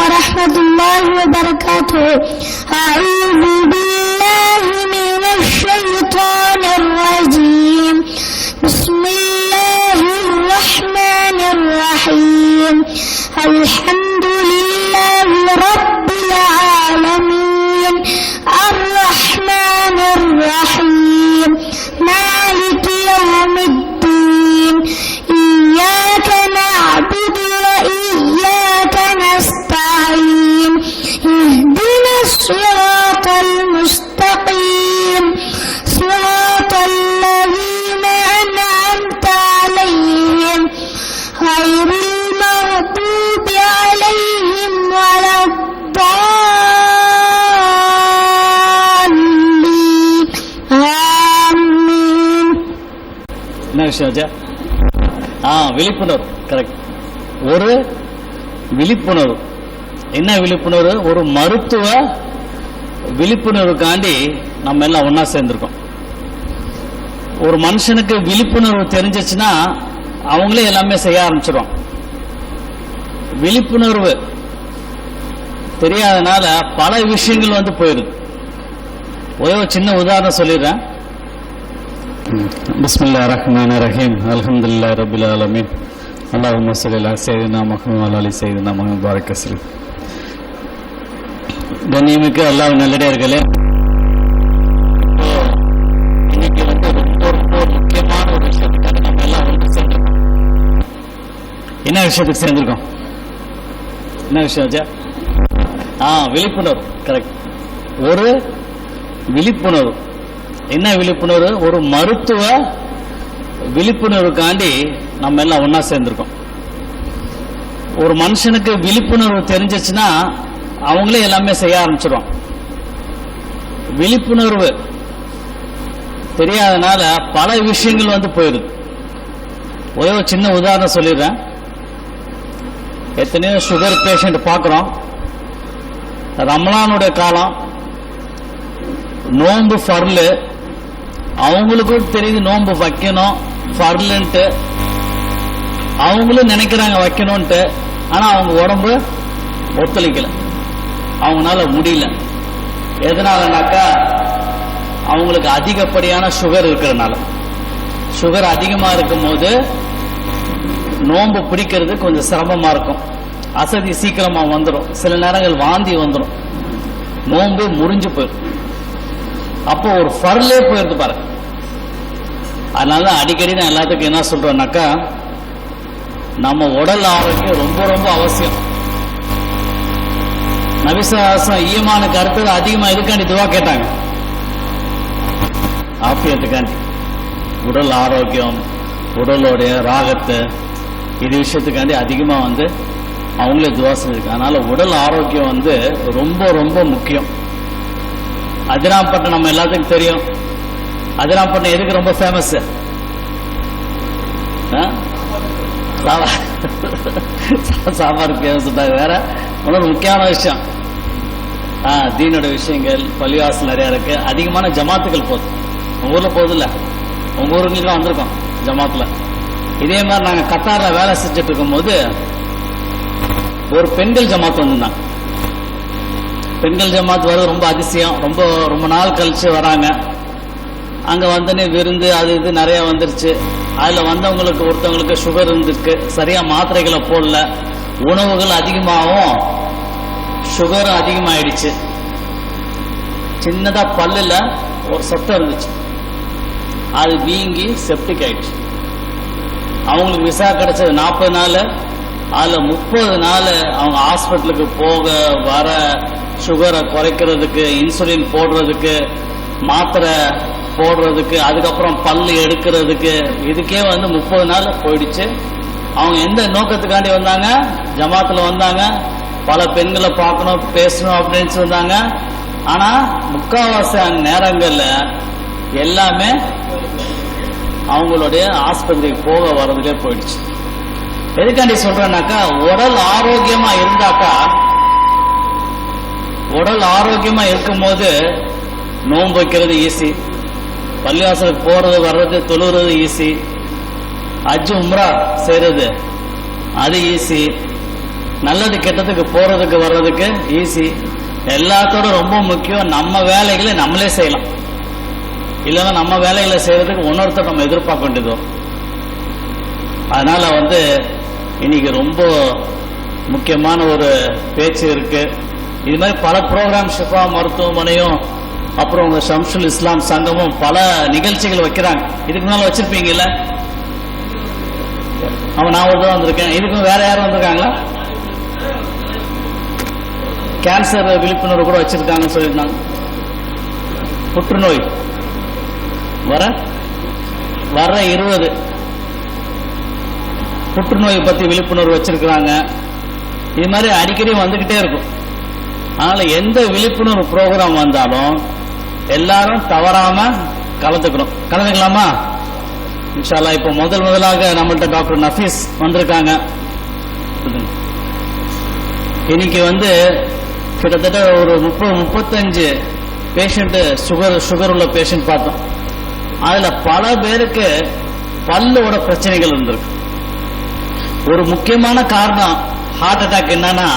ورحمة الله وبركاته. أعوذ بالله من الشيطان الرجيم. بسم الله الرحمن الرحيم. الحمد لله رب العالمين الرحمن الرحيم مالك يوم الدين إياك نعبد وإياك نستعين اهدنا الصراط المستقيم صراط الذين أنعمت عليهم غير المغضوب عليهم ولا الضالين آمين. என்ன விஷயம் விழிப்புணர்வு. கரெக்ட். ஒரு விழிப்புணர்வு. என்ன விழிப்புணர்வு? ஒரு மருத்துவ விழிப்புணர்வுக்காண்டி நம்ம எல்லாம் ஒன்னா சேர்ந்திருக்கோம். ஒரு மனுஷனுக்கு விழிப்புணர்வு தெரிஞ்சிச்சுன்னா அவங்களே எல்லாமே செய்ய ஆரம்பிச்சிடும். விழிப்புணர்வு தெரியாதனால பல விஷயங்கள் போயிருது. ஒரே ஒரு சின்ன உதாரணம் சொல்லிடுறேன். பிஸ்மில்லாஹிர் ரஹ்மானிர் ரஹீம். அல்ஹம்துலில்லாஹி ரப்பில் ஆலமீன். அல்லாஹும்ம ஸல்லி அலா ஸய்யிதினா முஹம்மது வ அலா ஆலி ஸய்யிதினா முஹம்மது பாரிக் வஸல்லம். கண்ணியமிக்க அல்லாஹ் நல்லடியார்களே, இன்னைக்கு ரொம்ப முக்கியமான ஒரு விஷயத்துக்காக நம்ம எல்லாம் சேர்ந்திருக்கோம். என்ன விஷயத்துக்கு சேர்ந்திருக்கோம்? என்ன விஷயம்? விழிப்புணர்வு. கரெக்ட். ஒரு விழிப்புணர்வு. என்ன விழிப்புணர்வு? ஒரு மருத்துவ விழிப்புணர்வுக்காண்டி நம்ம எல்லாம் ஒன்னா சேர்ந்திருக்கோம். ஒரு மனுஷனுக்கு விழிப்புணர்வு தெரிஞ்சிச்சுன்னா அவங்களே எல்லாமே செய்ய ஆரம்பிச்சிடும். விழிப்புணர்வு தெரியாதனால பல விஷயங்கள் போயிருது. ஒரே ஒரு சின்ன உதாரணம் சொல்லிடுறேன். எத்தனையோ சுகர் பேஷண்ட் பார்க்கிறோம். ரமலானுடைய காலம், நோன்பு ஃபர்லு, அவங்களுக்கும் தெரியுது நோன்பு வைக்கணும் ஃபர்லுன்ட்டு, அவங்களும் நினைக்கிறாங்க வைக்கணும்ட்டு. ஆனா அவங்க உடம்பு ஒத்துழைக்கல, அவங்களால முடியல. எதனாலனாக்கா அவங்களுக்கு அதிகப்படியான சுகர் இருக்கிறதுனால. சுகர் அதிகமா இருக்கும் போது நோன்பு பிடிக்கிறது கொஞ்சம் சிரமமா இருக்கும். அசதி சீக்கிரமா வந்துடும். சில நேரங்கள் வாந்தி வந்துடும். நோன்பு முறிஞ்சு போயிடும். அப்போ ஒரு ஃபர்லே போயிருந்து பாருங்க. அதனால அடிக்கடி நான் எல்லாத்துக்கும் என்ன சொல்றேன்னாக்கா, நம்ம உடல் ஆரோக்கியம் ரொம்ப ரொம்ப அவசியம். நபிசாசம் ஈமானுக்கு அடுத்தது அதிகமா இதுக்காண்டி துவா கேட்டாங்க. ஆப்பியத்துக்காண்டி, உடல் ஆரோக்கியம், உடலோடைய ராகத்தை, இது விஷயத்துக்காண்டி அதிகமா அவங்களே துவா செஞ்சிருக்காங்க. அதனால உடல் ஆரோக்கியம் ரொம்ப ரொம்ப முக்கியம். அதிராம்பட்டினம் நம்ம எல்லாத்துக்கும் தெரியும். அதிராம்பட்டினம் எதுக்கு ரொம்ப ஃபேமஸ்? சாம்பார் ஃபேமஸ். வேற ஒரு முக்கியமான விஷயம், தீனோட விஷயங்கள், பள்ளிவாசல் நிறைய இருக்கு. அதிகமான ஜமாத்துகள் போகுது. உங்க ஊர்ல போகுது இல்ல? உங்க ஊருங்களுக்கும் வந்திருக்கோம் ஜமாத்துல. இதே மாதிரி நாங்க கத்தார்ல வேலை செஞ்சுட்டு இருக்கும் போது ஒரு பெண்கள் ஜமாத் வந்திருந்தாங்க. பெண்கள் ஜமாத் வர்றது ரொம்ப அதிசயம். ரொம்ப ரொம்ப நாள் கழிச்சு வராங்க. அங்க விருந்து அது இது நிறைய வந்துருச்சு. அதுல வந்தவங்களுக்கு ஒருத்தவங்களுக்கு சுகர் இருந்திருக்கு. சரியா மாத்திரைகளை போடல. உணவுகள் அதிகமாகவும் சுகரும் அதிகமாயிடுச்சு. சின்னதா பல்லுல ஒரு சத்தம் இருந்துச்சு. அது வீங்கி செப்டிக் ஆயிடுச்சு. அவங்களுக்கு விசா கிடைச்சது 40 நாள். அதுல 30 நாள் அவங்க ஹாஸ்பிட்டலுக்கு போக வர, சுகரை குறைக்கிறதுக்கு, இன்சுலின் போடுறதுக்கு, மாத்திரை போடுறதுக்கு, அதுக்கப்புறம் பல்லு எடுக்கிறதுக்கு, இதுக்கே 30 நாள் போயிடுச்சு. அவங்க எந்த நோக்கத்துக்காண்டி வந்தாங்க? ஜமாத்துல வந்தாங்க. பல பெண்களை பார்க்கணும், பேசணும் அப்படின்னு வந்தாங்க. ஆனா முக்காவாசி நேரங்கள்ல எல்லாமே அவங்களுடைய ஆஸ்பத்திரிக்கு போக வர்றதுக்கே போயிடுச்சு. எதுக்காண்டி சொல்றேன்னாக்கா, உடல் ஆரோக்கியமா இருந்தாக்கா, உடல் ஆரோக்கியமா இருக்கும் போது நோன்பு வைக்கிறது ஈஸி, பள்ளிவாசலுக்கு போறது வர்றது தொழுறது ஈஸி, ஹஜ் உம்ரா செய்யறது அது ஈஸி, நல்லது கெட்டதுக்கு போறதுக்கு வர்றதுக்கு ஈஸி. எல்லாத்தோட ரொம்ப முக்கியம் நம்ம வேலைகளை நம்மளே செய்யலாம். இல்லைன்னா நம்ம வேலைகளை செய்யறதுக்கு இன்னொருத்தர் நம்ம எதிர்பார்க்க வேண்டியது வரும். அதனால இன்னைக்கு ரொம்ப முக்கியமான ஒரு பேச்சு இருக்கு. இது மாதிரி பல ப்ரோக்ராம் ஷிஃபா மருத்துவமனையும் அப்புறம் உங்க ஷம்சுல் இஸ்லாம் சங்கமும் பல நிகழ்ச்சிகள் வைக்கிறாங்க. இதுக்கு முன்னால வச்சிருப்பீங்கல்ல? அவன் நான் ஒரு தான் வந்திருக்கேன். இதுக்கும் வேற யாரும் வந்திருக்காங்களா? கேன்சர் விழிப்புணர்வு கூட வச்சிருக்காங்கன்னு சொல்லியிருந்தாங்க. புற்றுநோய் வர 20 புற்றுநோயை பத்தி விழிப்புணர்வு வச்சிருக்கிறாங்க. இது மாதிரி அடிக்கடி வந்துகிட்டே இருக்கும். அதனால எந்த விழிப்புணர்வு ப்ரோக்ராம் வந்தாலும் எல்லாரும் தவறாம கலந்துக்கலாமா? இன்ஷா அல்லாஹ். இப்போ முதலாக நம்மள்ட்ட டாக்டர் நஃபீஸ் வந்திருக்காங்க. இன்னைக்கு கிட்டத்தட்ட ஒரு 30-35 பேஷண்ட் சுகர் உள்ள பேஷண்ட் பார்த்தோம். அதுல பல பேருக்கு பல்லோட பிரச்சனைகள் இருந்திருக்கு. ஒரு முக்கியமான காரணம் ஹார்ட் அட்டாக் என்னன்னா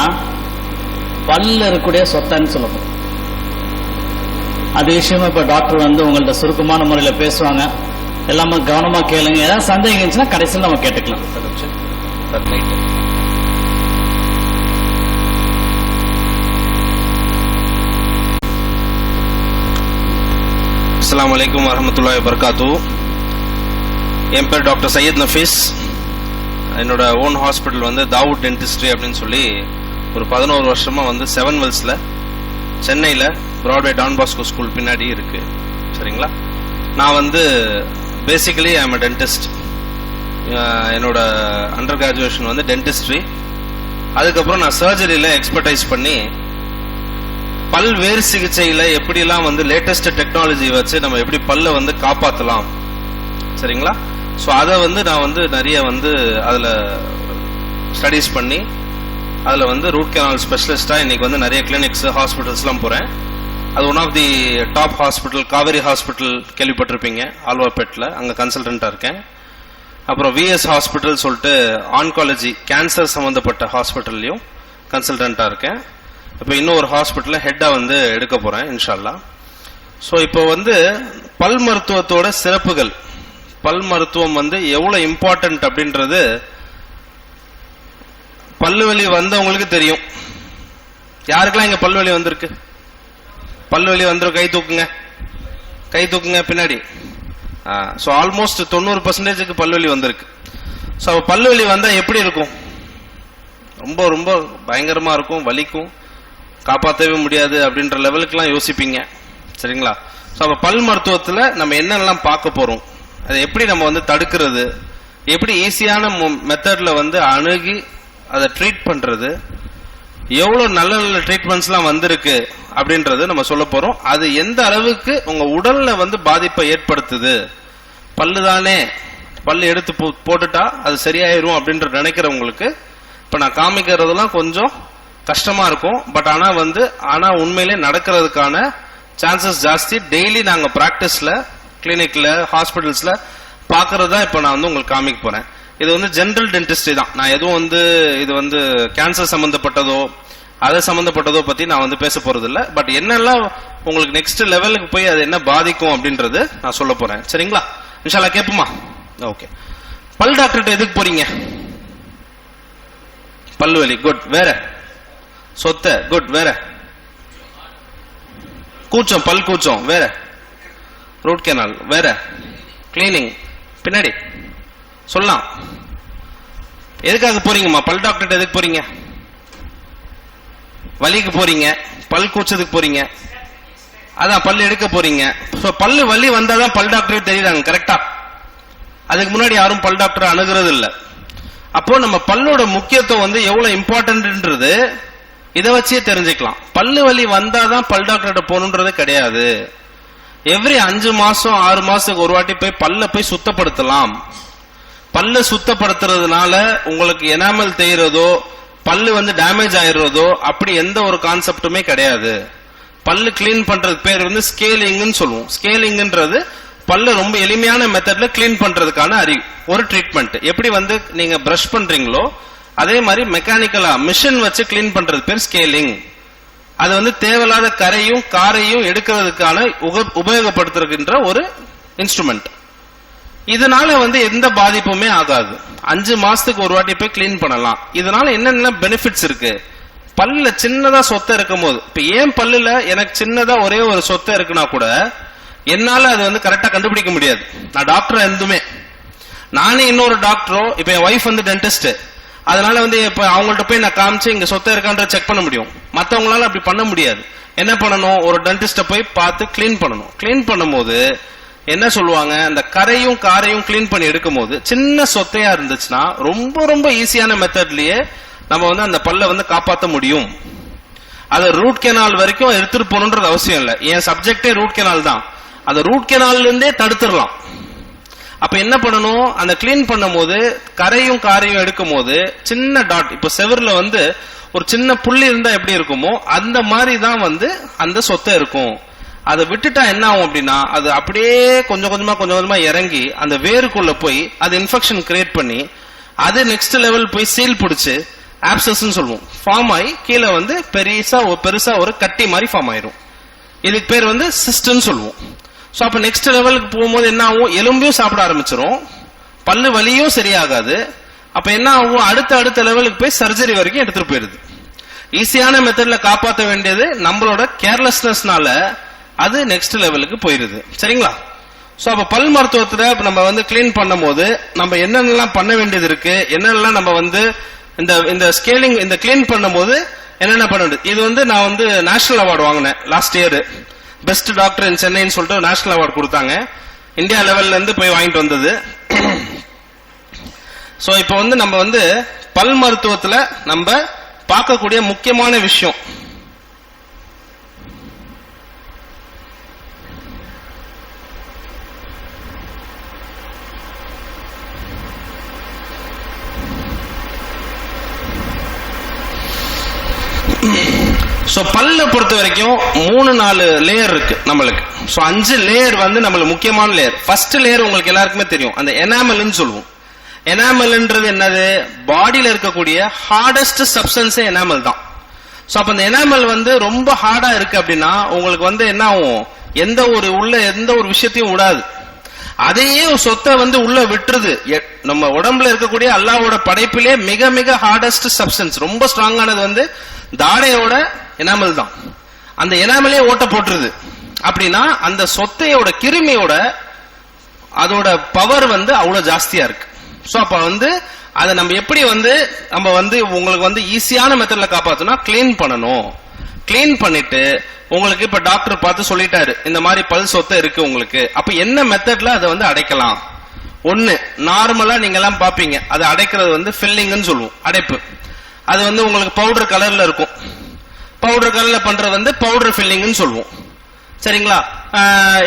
பல்ல இருக்கக்கூடிய சொத்தன்னு சொல்லணும். அது விஷயமா இப்ப டாக்டர் உங்கள்ட்ட சுருக்கமான முறையில் பேசுவாங்க. எல்லாமே கவனமா கேளுங்க. ஏதாவது சந்தேகம் இருந்துச்சுன்னா கடைசியில் நம்ம கேட்டுக்கலாம். அஸ்ஸலாமு அலைக்கும் வரஹ்மத்துல்லாஹி வபரகாத்துஹு. என் பேர் டாக்டர் சையத் நஃபீஸ். என்னோட ஓன் ஹாஸ்பிட்டல் தாவூத் டென்டிஸ்ட்ரி அப்படின்னு சொல்லி ஒரு 11 வருஷமா 7 வெல்ஸ்ல சென்னையில் பிராட்வே டான் பாஸ்கோ ஸ்கூல் பின்னாடி இருக்கு. சரிங்களா? நான் basically I am a dentist. என்னோட அண்டர் கிராஜுவேஷன் டென்டிஸ்ட்ரி. அதுக்கப்புறம் நான் சர்ஜரியில் எக்ஸ்பர்டைஸ் பண்ணி பல்வேறு சிகிச்சையில எப்படிலாம் லேட்டஸ்ட் டெக்னாலஜி வச்சு நம்ம எப்படி பல்ல காப்பாற்றலாம். சரிங்களா? ஸோ அதை நான் நிறைய அதில் ஸ்டடீஸ் பண்ணி அதில் ரூட் கெனால் ஸ்பெஷலிஸ்டா இன்னைக்கு நிறைய கிளினிக்ஸ் ஹாஸ்பிட்டல்ஸ்லாம் போறேன். அது one of the top hospital Kaveri hospital கேள்விப்பட்டிருப்பீங்க, ஆல்வாபேட்டில். அங்கே கன்சல்டண்டா இருக்கேன். அப்புறம் விஎஸ் ஹாஸ்பிட்டல் சொல்லிட்டு ஆன்காலஜி கேன்சர் சம்பந்தப்பட்ட ஹாஸ்பிட்டல்லையும் கன்சல்டண்டா இருக்கேன். இப்போ இன்னும் ஒரு ஹாஸ்பிட்டல்ல ஹெட்டா எடுக்க போறேன் இன்ஷா அல்லாஹ். ஸோ இப்போ பல் மருத்துவத்தோட சிறப்புகள், பல் மருத்துவம் எவ்வளவு இம்பார்ட்டன்ட் அப்படின்றது பல்லுவலி வந்தவங்களுக்கு தெரியும். யாருக்கெல்லாம் இங்க பல்வலி வந்திருக்கு? பல்வலி வந்துரும் கை தூக்குங்க பின்னாடி. ஸோ ஆல்மோஸ்ட் 90% பல்வலி வந்திருக்கு. ஸோ பல்வலி வந்தா எப்படி இருக்கும்? ரொம்ப ரொம்ப பயங்கரமா இருக்கும், வலிக்கும், காப்பாற்றவே முடியாது அப்படின்ற லெவலுக்குலாம் யோசிப்பீங்க. சரிங்களா? ஸோ அப்போ பல் மருத்துவத்தில் நம்ம என்னெல்லாம் பார்க்க போறோம், அதை எப்படி நம்ம தடுக்கிறது, எப்படி ஈஸியான மெத்தட்ல அணுகி அதை ட்ரீட் பண்றது, எவ்வளவு நல்ல நல்ல ட்ரீட்மெண்ட்ஸ்லாம் வந்திருக்கு அப்படின்றது நம்ம சொல்ல போறோம். அது எந்த அளவுக்கு உங்க உடல்ல பாதிப்பை ஏற்படுத்துது. பல்லு தானே, பல்லு எடுத்து போட்டுட்டா அது சரியாயிரும் அப்படின்ற நினைக்கிறவங்களுக்கு இப்ப நான் காமிக்கிறதெல்லாம் கொஞ்சம் கஷ்டமா இருக்கும். பட் ஆனா உண்மையிலே நடக்கிறதுக்கான சான்சஸ் ஜாஸ்தி. டெய்லி நாங்க பிராக்டிஸ்ல கிளினிக்ல ஹாஸ்பிட்டல்ஸ்ல பாக்குறதா இப்ப நான் உங்களுக்கு காமிக்க போறேன். இது ஜெனரல் டென்டிஸ்ட்ரி தான். நான் எதுவும் இது கேன்சர் சம்பந்தப்பட்டதோ அதை சம்பந்தப்பட்டதோ பத்தி நான் பேச போறது இல்ல. பட் என்னெல்லாம் உங்களுக்கு நெக்ஸ்ட் லெவலுக்கு போய் அது என்ன பாதிக்கும் அப்படின்றது நான் சொல்ல போறேன். சரிங்களா? இன்ஷா அல்லாஹ் கேட்போமா? ஓகே. பல் டாக்டர்கிட்ட எதுக்கு போறீங்க? பல்வலி, குட். வேற சொத்த, குட். வேற கூச்சம், பல் கூச்சம். வேற ரூட் கெனால். வேற கிளீனிங். பின்னாடி சொல்லலாம். எதுக்காக போறீங்கம்மா? பல் டாக்டர் எதுக்கு போறீங்க? வலிக்கு போறீங்க, பல் கூச்சதுக்கு போறீங்க, அதான் பல் எடுக்க போறீங்க. பல்லு வலி வந்தாதான் பல் டாக்டர் தெரியுறாங்க. கரெக்டா? அதுக்கு முன்னாடி யாரும் பல் டாக்டர் அணுகிறது இல்ல. அப்போ நம்ம பல்லோட முக்கியத்துவம் எவ்வளவு இம்பார்ட்டன்ட்ன்றது இதை வச்சே தெரிஞ்சுக்கலாம். பல்லு வலி வந்தாதான் பல் டாக்டர்கிட்ட போகணுன்றது கிடையாது. எவ்ரி 5 மாசம் 6 மாசத்துக்கு ஒரு வாட்டி போய் பல்ல போய் சுத்தப்படுத்தலாம். பல்ல சுத்தப்படுத்துறதுனால உங்களுக்கு எனாமல் தேய்றதோ பல்லு டேமேஜ் ஆயிடுறதோ அப்படி எந்த ஒரு கான்செப்டுமே கிடையாது. பல்லு கிளீன் பண்றது பேர் ஸ்கேலிங்னு சொல்லுவோம். ஸ்கேலிங்ன்றது பல்ல ரொம்ப எளிமையான மெத்தட்ல கிளீன் பண்றதுக்கான ஒரு ட்ரீட்மெண்ட். எப்படி நீங்க பிரஷ் பண்றீங்களோ அதே மாதிரி மெக்கானிக்கலா மிஷின் வச்சு கிளீன் பண்றது பேர் ஸ்கேலிங். அது வந்து தேவையில்லாத கரையும் காரையும் எடுக்கிறதுக்கான உபயோகப்படுத்துகின்ற ஒரு இன்ஸ்ட்ருமெண்ட். இதனால வந்து எந்த பாதிப்புமே ஆகாது. 5 மாசத்துக்கு ஒரு வாட்டி போய் கிளீன் பண்ணலாம். இதனால என்னென்ன பெனிஃபிட்ஸ் இருக்கு? பல்லுல சின்னதா சொத்தை இருக்கும் போது, இப்ப ஏன் பல்லுல எனக்கு சின்னதா ஒரே ஒரு சொத்தை இருக்குன்னா கூட என்னால அது வந்து கரெக்டா கண்டுபிடிக்க முடியாது. நான் டாக்டர் எதுவுமே, நானே இன்னொரு டாக்டரோ, இப்ப என் ஒய்ஃப் வந்து டென்டிஸ்ட், அதனால வந்து இப்ப அவங்கள்ட்ட போய் நான் காமிச்சு இங்க சொத்தை இருக்கான்ற செக் பண்ண முடியும். மத்தவங்களால அப்படி பண்ண முடியாது. என்ன பண்ணணும்? ஒரு டென்டிஸ்ட போய் பார்த்து கிளீன் பண்ணணும். கிளீன் பண்ணும்போது என்ன சொல்லுவாங்க, அந்த கரையும் காரையும் கிளீன் பண்ணி எடுக்கும் போது சின்ன சொத்தையா இருந்துச்சுன்னா ரொம்ப ரொம்ப ஈஸியான மெத்தட்லயே நம்ம வந்து அந்த பல்ல வந்து காப்பாற்ற முடியும். அதை ரூட் கெனால் வரைக்கும் எடுத்துட்டு போகணுன்றது அவசியம் இல்லை. என் சப்ஜெக்டே ரூட் கெனால் தான். அந்த ரூட் கெனால்ல இருந்தே தடுத்துடலாம். அப்ப என்ன பண்ணணும்? அந்த கிளீன் பண்ணும் போது கரையும் காரையும் எடுக்கும் போது சின்ன டாட், இப்ப செவர்ல வந்து ஒரு சின்ன புள்ளி இருந்தா எப்படி இருக்குமோ அந்த மாதிரி தான் வந்து அந்த சொத்தை இருக்கும். அதை விட்டுட்டா என்ன ஆகும் அப்படின்னா, அது அப்படியே கொஞ்சம் கொஞ்சமா இறங்கி அந்த வேருக்குள்ள போய் அது இன்ஃபெக்ஷன் கிரியேட் பண்ணி அது நெக்ஸ்ட் லெவல் போய் சீல் பிடிச்சு ஆப்சஸ் சொல்லுவோம், ஃபார்ம் ஆகி கீழே வந்து பெருசா ஒரு கட்டி மாதிரி ஃபார்ம் ஆயிரும். இதுக்கு பேர் வந்து சிஸ்ட்னு சொல்லுவோம். சோ அப்ப நெக்ஸ்ட் லெவலுக்கு போகும்போது என்ன ஆகும்? எலும்பையும் சாப்பிட ஆரம்பிச்சிரும், பல்லு வலியும் சரியாகாது. அப்ப என்ன ஆகும்? அடுத்த லெவலுக்கு போய் சர்ஜரி வரைக்கும் எடுத்துட்டு போயிருது. ஈஸியான மெத்தட்ல காப்பாற்ற வேண்டியது நம்மளோட கேர்லெஸ்னஸ்னால அது நெக்ஸ்ட் லெவலுக்கு போயிருது. சரிங்களா? சோ அப்ப பல் மருத்துவத்துல நம்ம வந்து கிளீன் பண்ணும் போது நம்ம என்னென்னலாம் பண்ண வேண்டியது இருக்கு, என்னென்னலாம் நம்ம வந்து இந்த ஸ்கேலிங் இந்த கிளீன் பண்ணும் போது என்னென்ன பண்ண வேண்டியது. இது வந்து நான் வந்து நேஷனல் அவார்டு வாங்கினேன் லாஸ்ட் இயர். பெஸ்ட் டாக்டர் இன் சென்னைன்னு சொல்லிட்டு நேஷனல் அவார்டு கொடுத்தாங்க. இந்தியா லெவல்ல இருந்து போய் வாங்கிட்டு வந்தது. சோ இப்போ வந்து நம்ம வந்து பல் மருத்துவத்துல நம்ம பார்க்கக்கூடிய முக்கியமான விஷயம், சோ பல்ல பொறுத்த வரைக்கும் 3-4 லேயர் இருக்கு நம்மளுக்கு. சோ 5 லேயர் வந்து நம்மளுக்கு முக்கியமான லேயர். ஃபர்ஸ்ட் லேயர் உங்களுக்கு எல்லாருக்குமே தெரியும், அந்த எனாமல்னு சொல்லுவோம். எனாமல்ன்றது என்னது? பாடியில இருக்கக்கூடிய ஹார்டஸ்ட் சப்ஸ்டன்ஸ் எனாமல் தான். சோ அப்ப அந்த எனாமல் வந்து ரொம்ப ஹார்டா இருக்கு அப்படின்னா உங்களுக்கு வந்து என்ன ஆகும்? எந்த ஒரு விஷயத்தையும் விடாது. அதையே சொத்தை வந்து உள்ள விட்டுருது. நம்ம உடம்புல இருக்கக்கூடிய அல்லாஹ்வோட படைப்பிலே மிக மிக ஹார்டஸ்ட் சப்ஸ்டன்ஸ், ரொம்ப ஸ்ட்ராங்கானது வந்து தாடையோட எனாமல் தான். அந்த எனாமலே ஓட்ட போட்டுருது அப்படின்னா அந்த சொத்தையோட கிருமியோட அதோட பவர் வந்து அவ்வளவு ஜாஸ்தியா இருக்கு. சோ அப்ப வந்து அதை நம்ம எப்படி வந்து நம்ம வந்து உங்களுக்கு வந்து ஈஸியான மெத்தட்ல காப்பாத்தணும், கிளீன் பண்ணணும். கிளீன் பண்ணிட்டு உங்களுக்கு இப்ப டாக்டர் பார்த்து சொல்லிட்டாரு இந்த மாதிரி பல் சொத்தை இருக்கு உங்களுக்கு, அப்ப என்ன மெத்தட்ல அதை வந்து அடைக்கலாம்? ஒண்ணு, நார்மலா நீங்க எல்லாம் பாப்பீங்க, அதை அடைக்கிறது வந்து ஃபில்லிங்னு சொல்லுவோம், அடைப்பு. அது வந்து உங்களுக்கு பவுடர் கலர்ல இருக்கும். பவுடர் கலர்ல பண்றது வந்து பவுடர் ஃபில்லிங்னு சொல்லுவோம். சரிங்களா?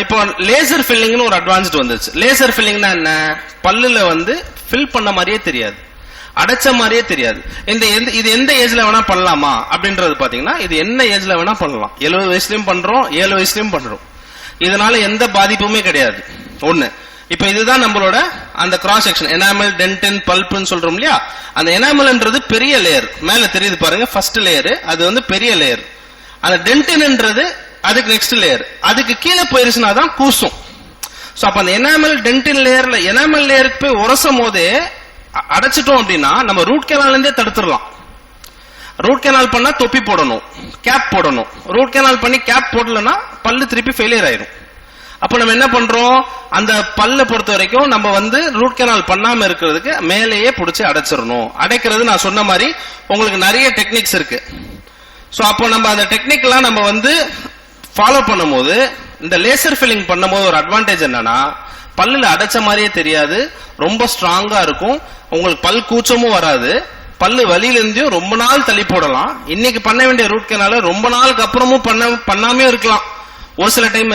இப்போ லேசர் ஃபில்லிங்னு ஒரு அட்வான்ஸ்ட் வந்துருச்சு. லேசர் ஃபில்லிங்னா என்ன? பல்லுல வந்து ஃபில் பண்ண மாதிரியே தெரியாது, அடைச்ச மாதிரியே தெரியாது. இது எந்த ஏஜ்ல வேணா பண்ணலாமா அப்படின்றது பாத்தீங்கன்னா, இது என்ன ஏஜ்ல வேணா பண்ணலாம். 70 வயசுலயும் பண்றோம், 7 வயசுலயும் பண்றோம். இதனால எந்த பாதிப்புமே கிடையாது. ஒண்ணு, இப்ப இதுதான் நம்மளோட அந்த கிராஸ் செக்ஷன், எனாமல், டென்டின், பல்ப்னு சொல்றோம் இல்லையா? அந்த எனாமல்ன்றது பெரிய லேயர், மேல தெரியுது பாருங்க, ஃபர்ஸ்ட் லேயர், அது வந்து பெரிய லேயர். அந்த டென்டின்ன்றது அதுக்கு நெக்ஸ்ட் லேயர், அதுக்கு கீழே போயிருச்சுன்னா தான் கூசும். சோ அப்ப அந்த எனாமல் டென்டின் லேயர்ல எனாமல் லேயருக்கு போய் உரசும் போதே அடைச்சிட்டோம் அப்படின்னா நம்ம ரூட் கெனால்ல இருந்தே தடுத்துடலாம். ரூட் கெனால் பண்ணா தொப்பி போடணும், கேப் போடணும். ரூட் கெனால் பண்ணி கேப் போடலன்னா பல்லு திருப்பி ஃபெயிலியர் ஆயிரும். அப்ப நம்ம என்ன பண்றோம்? அந்த பல்ல பொறுத்த வரைக்கும் நம்ம வந்து ரூட் கெனால் பண்ணாம இருக்கிறதுக்கு மேலேயே பிடிச்சி அடைச்சிடணும். அடைக்கிறது நான் சொன்ன மாதிரி உங்களுக்கு நிறைய டெக்னிக்ஸ் இருக்கு. சோ அப்போ நம்ம அந்த டெக்னிக் எல்லாம் நம்ம வந்து ஃபாலோ பண்ணும்போது, இந்த லேசர் ஃபில்லிங் பண்ணும்போது ஒரு அட்வான்டேஜ் என்னன்னா, பல்லுல அடைச்ச மாதிரியே தெரியாது, ரொம்ப ஸ்ட்ராங்கா இருக்கும், உங்களுக்கு பல் கூச்சமும் வராது, பல்லு வலியில இருந்தும் ரொம்ப நாள் தள்ளி போடலாம். இன்னைக்கு பண்ண வேண்டிய ரூட் கெனால ரொம்ப நாளுக்கு அப்புறமும் பண்ணாமே இருக்கலாம். ஒரு சில டைம்